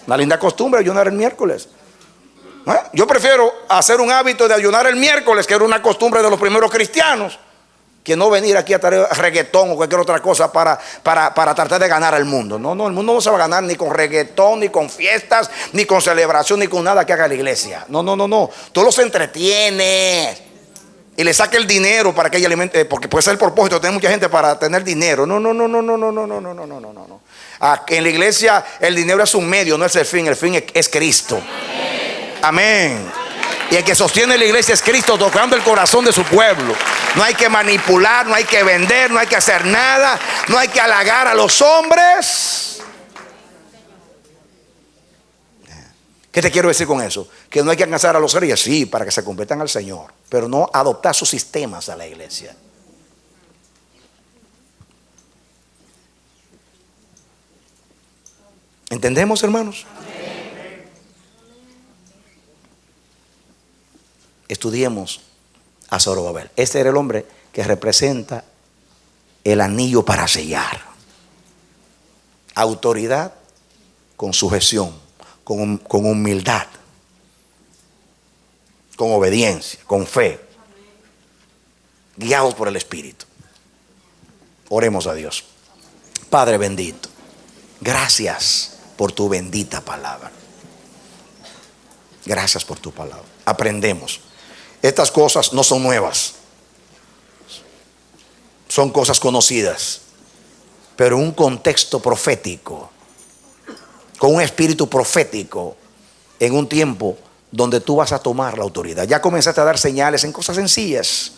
Una linda costumbre, ayunar el miércoles. Yo prefiero hacer un hábito de ayunar el miércoles, que era una costumbre de los primeros cristianos, que no venir aquí a traer reggaetón o cualquier otra cosa para tratar de ganar al mundo. No, el mundo no se va a ganar ni con reggaetón, ni con fiestas, ni con celebración, ni con nada que haga la iglesia. No. Tú los entretienes y le saca el dinero para que ella alimente, porque puede ser el propósito de tener mucha gente para tener dinero. No. En la iglesia el dinero es un medio, no es el fin es Cristo. Amén. Y el que sostiene la iglesia es Cristo, tocando el corazón de su pueblo. No hay que manipular, no hay que vender, no hay que hacer nada, no hay que halagar a los hombres. ¿Qué te quiero decir con eso? Que no hay que alcanzar a los reyes, sí, para que se conviertan al Señor, pero no adoptar sus sistemas a la iglesia. ¿Entendemos, hermanos? Estudiemos a Zorobabel. Este era el hombre que representa el anillo para sellar. Autoridad con sujeción, con humildad, con obediencia, con fe, guiados por el Espíritu. Oremos a Dios. Padre bendito, gracias por tu bendita palabra. Gracias por tu palabra. Aprendemos. Estas cosas no son nuevas, son cosas conocidas, pero en un contexto profético, con un espíritu profético, en un tiempo donde tú vas a tomar la autoridad. Ya comenzaste a dar señales en cosas sencillas,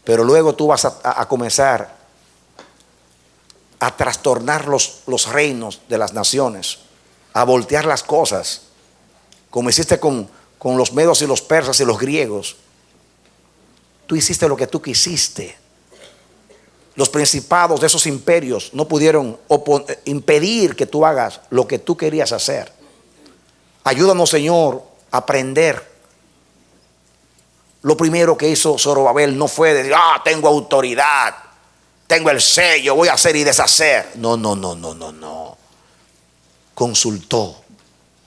pero luego tú vas a comenzar a trastornar los reinos de las naciones, a voltear las cosas, como hiciste con los medos y los persas y los griegos. Tú hiciste lo que tú quisiste. Los principados de esos imperios no pudieron impedir que tú hagas lo que tú querías hacer. Ayúdanos, Señor, a aprender. Lo primero que hizo Zorobabel no fue decir, tengo autoridad, tengo el sello, voy a hacer y deshacer. No. Consultó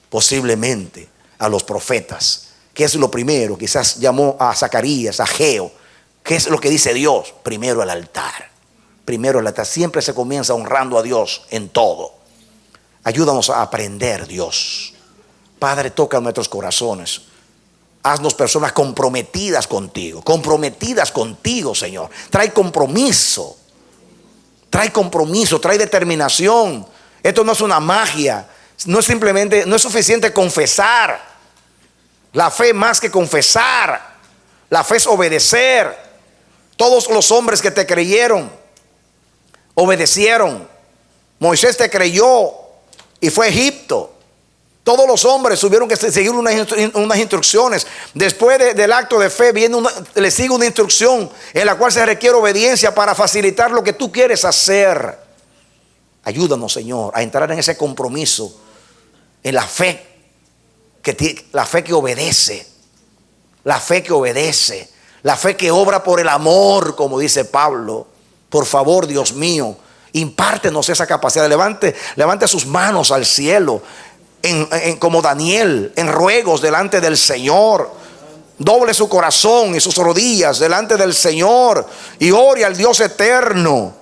posiblemente a los profetas. ¿Qué es lo primero? Quizás llamó a Zacarías, a Ageo. ¿Qué es lo que dice Dios? Primero el altar. Siempre se comienza honrando a Dios en todo. Ayúdanos a aprender, Dios. Padre, toca nuestros corazones. Haznos personas comprometidas contigo, Señor. Trae compromiso, trae determinación. Esto no es una magia. No es suficiente confesar. La fe más que confesar. La fe es obedecer. Todos los hombres que te creyeron obedecieron. Moisés te creyó y fue a Egipto. Todos los hombres tuvieron que seguir unas instrucciones. Después del acto de fe le sigue una instrucción en la cual se requiere obediencia para facilitar lo que tú quieres hacer. Ayúdanos, Señor, a entrar en ese compromiso, en la fe que obedece, la fe que obra por el amor, como dice Pablo. Por favor, Dios mío, impártenos esa capacidad. Levante sus manos al cielo, como Daniel, en ruegos delante del Señor. Doble su corazón y sus rodillas delante del Señor y ore al Dios eterno.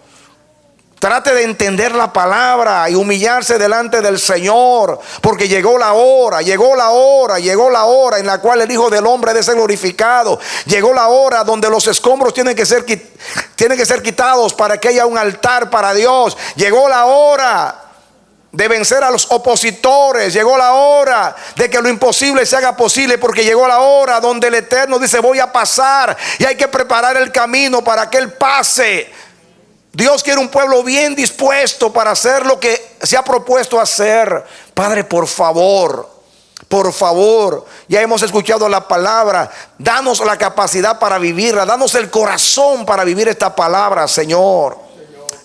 Trate de entender la palabra y humillarse delante del Señor, porque llegó la hora en la cual el Hijo del Hombre debe ser glorificado. Llegó la hora donde los escombros tienen que ser quitados para que haya un altar para Dios. Llegó la hora de vencer a los opositores. Llegó la hora de que lo imposible se haga posible, porque llegó la hora donde el Eterno dice: voy a pasar, y hay que preparar el camino para que Él pase. Dios quiere un pueblo bien dispuesto para hacer lo que se ha propuesto hacer. Padre, por favor, ya hemos escuchado la palabra. Danos la capacidad para vivirla. Danos el corazón para vivir esta palabra, Señor.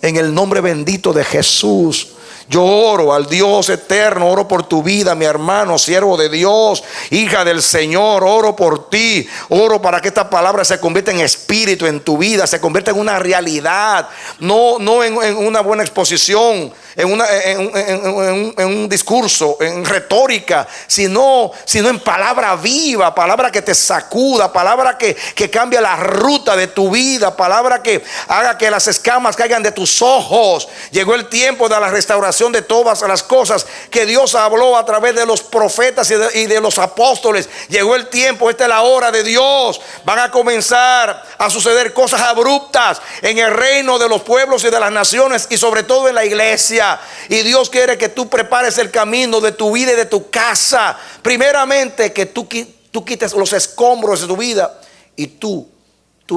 En el nombre bendito de Jesús. Yo oro al Dios eterno, oro por tu vida, mi hermano, siervo de Dios, hija del Señor. Oro por ti, oro para que esta palabra se convierta en espíritu en tu vida, se convierta en una realidad, no en una buena exposición, en un discurso, en retórica, sino en palabra viva, palabra que te sacuda, palabra que cambie la ruta de tu vida, palabra que haga que las escamas caigan de tus ojos. Llegó el tiempo de la restauración de todas las cosas que Dios habló a través de los profetas y de los apóstoles. Llegó el tiempo, esta es la hora de Dios. Van a comenzar a suceder cosas abruptas en el reino de los pueblos y de las naciones, y sobre todo en la iglesia. Y Dios quiere que tú prepares el camino de tu vida y de tu casa. Primeramente, que tú quites los escombros de tu vida y tú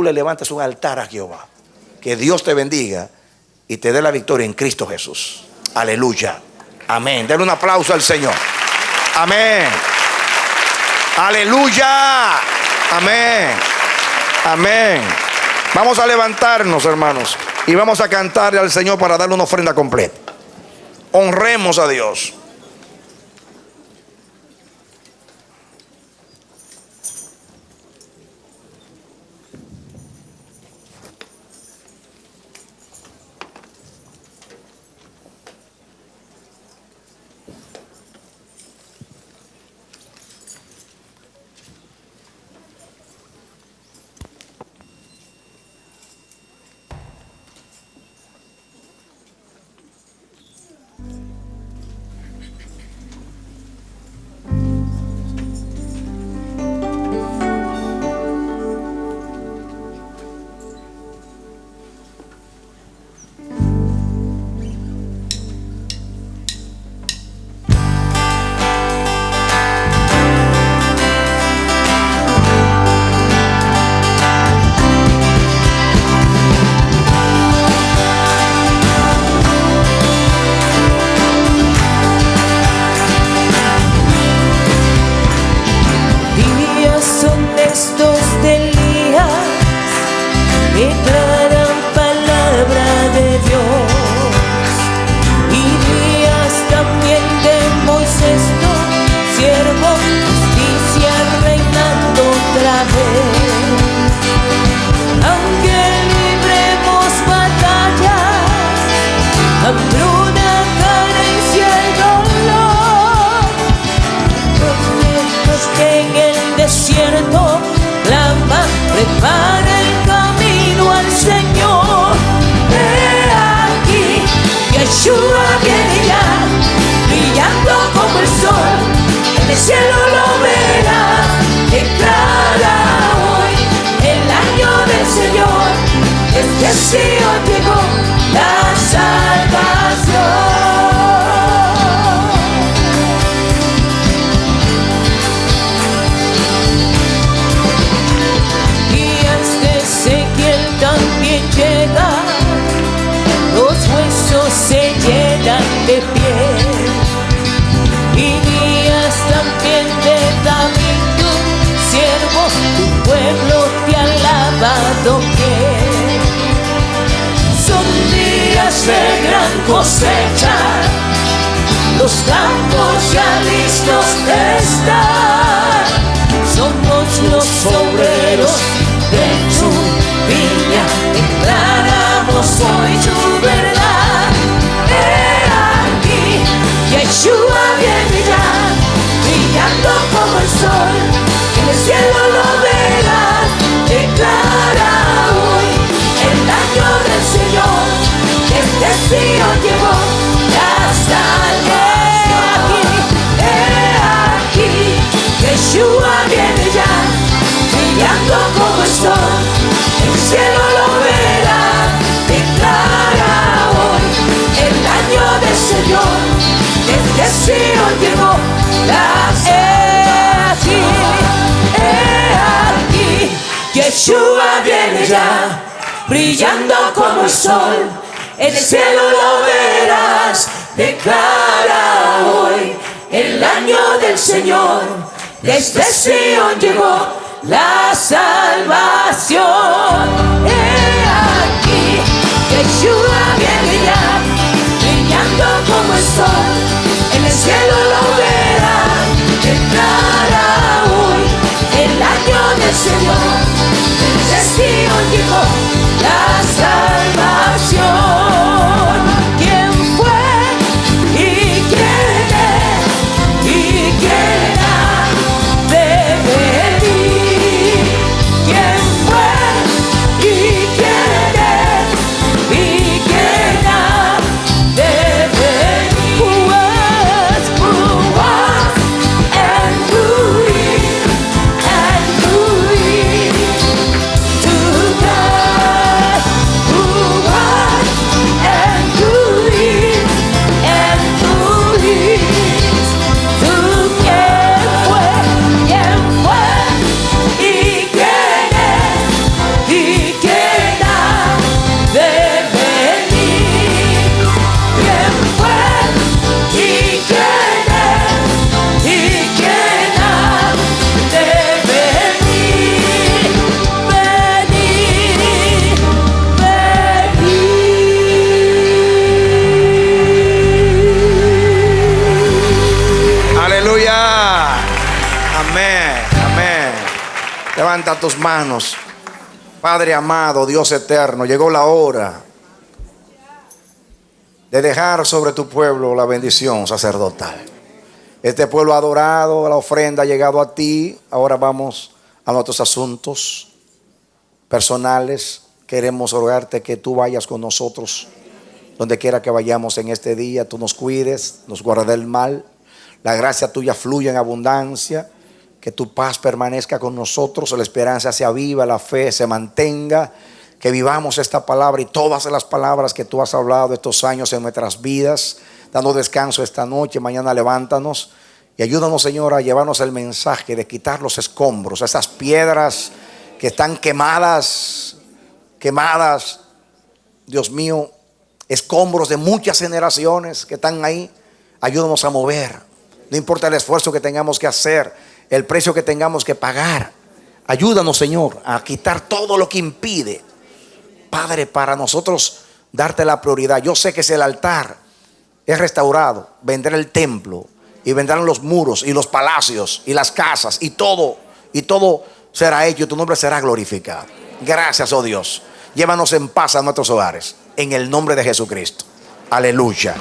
le levantes un altar a Jehová. Que Dios te bendiga y te dé la victoria en Cristo Jesús. Aleluya. Amén. Denle un aplauso al Señor. Amén. Aleluya. Amén. Amén. Vamos a levantarnos, hermanos, y vamos a cantarle al Señor para darle una ofrenda completa. Honremos a Dios. Cosecha, los campos ya listos están. Somos los obreros de tu viña, declaramos hoy tu verdad. He aquí, Yeshua viene ya, brillando como el sol. En el cielo lo verás, declara hoy el año del Señor. Este Sion llegó la salvación. He aquí, Yeshua viene ya, brillando como el sol. El cielo lo verá, declara hoy el año del Señor. Este Sion llegó la salvación. He aquí, Yeshua viene ya, brillando como el sol. En el cielo lo verás, declara hoy el año del Señor. Desde Sion llegó la salvación. He aquí, Yeshua viene ya, brillando como el sol. En el cielo lo verás, declara hoy el año del Señor. Desde Sion llegó la salvación. Who was Levanta tus manos. Padre amado, Dios eterno, llegó la hora de dejar sobre tu pueblo la bendición sacerdotal. Este pueblo ha adorado, la ofrenda ha llegado a ti. Ahora vamos a nuestros asuntos personales. Queremos rogarte que tú vayas con nosotros donde quiera que vayamos en este día. Tú nos cuides, nos guardes del mal. La gracia tuya fluya en abundancia. Que tu paz permanezca con nosotros, la esperanza sea viva, la fe se mantenga. Que vivamos esta palabra y todas las palabras que tú has hablado estos años en nuestras vidas, dando descanso esta noche. Mañana levántanos y ayúdanos, Señor, a llevarnos el mensaje de quitar los escombros, esas piedras que están quemadas, Dios mío, escombros de muchas generaciones que están ahí. Ayúdanos a mover, no importa el esfuerzo que tengamos que hacer, el precio que tengamos que pagar. Ayúdanos, Señor, a quitar todo lo que impide, Padre, para nosotros darte la prioridad. Yo sé que si el altar es restaurado, vendrá el templo y vendrán los muros y los palacios y las casas y todo será hecho y tu nombre será glorificado. Gracias, oh Dios. Llévanos en paz a nuestros hogares, en el nombre de Jesucristo. Aleluya.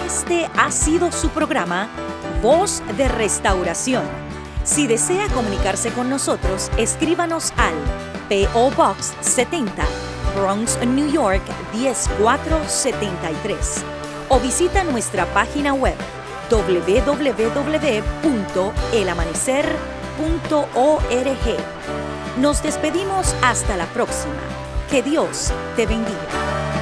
Este ha sido su programa Voz de Restauración. Si desea comunicarse con nosotros, escríbanos al P.O. Box 70, Bronx, New York 10473, o visita nuestra página web www.elamanecer.org. Nos despedimos hasta la próxima. Que Dios te bendiga.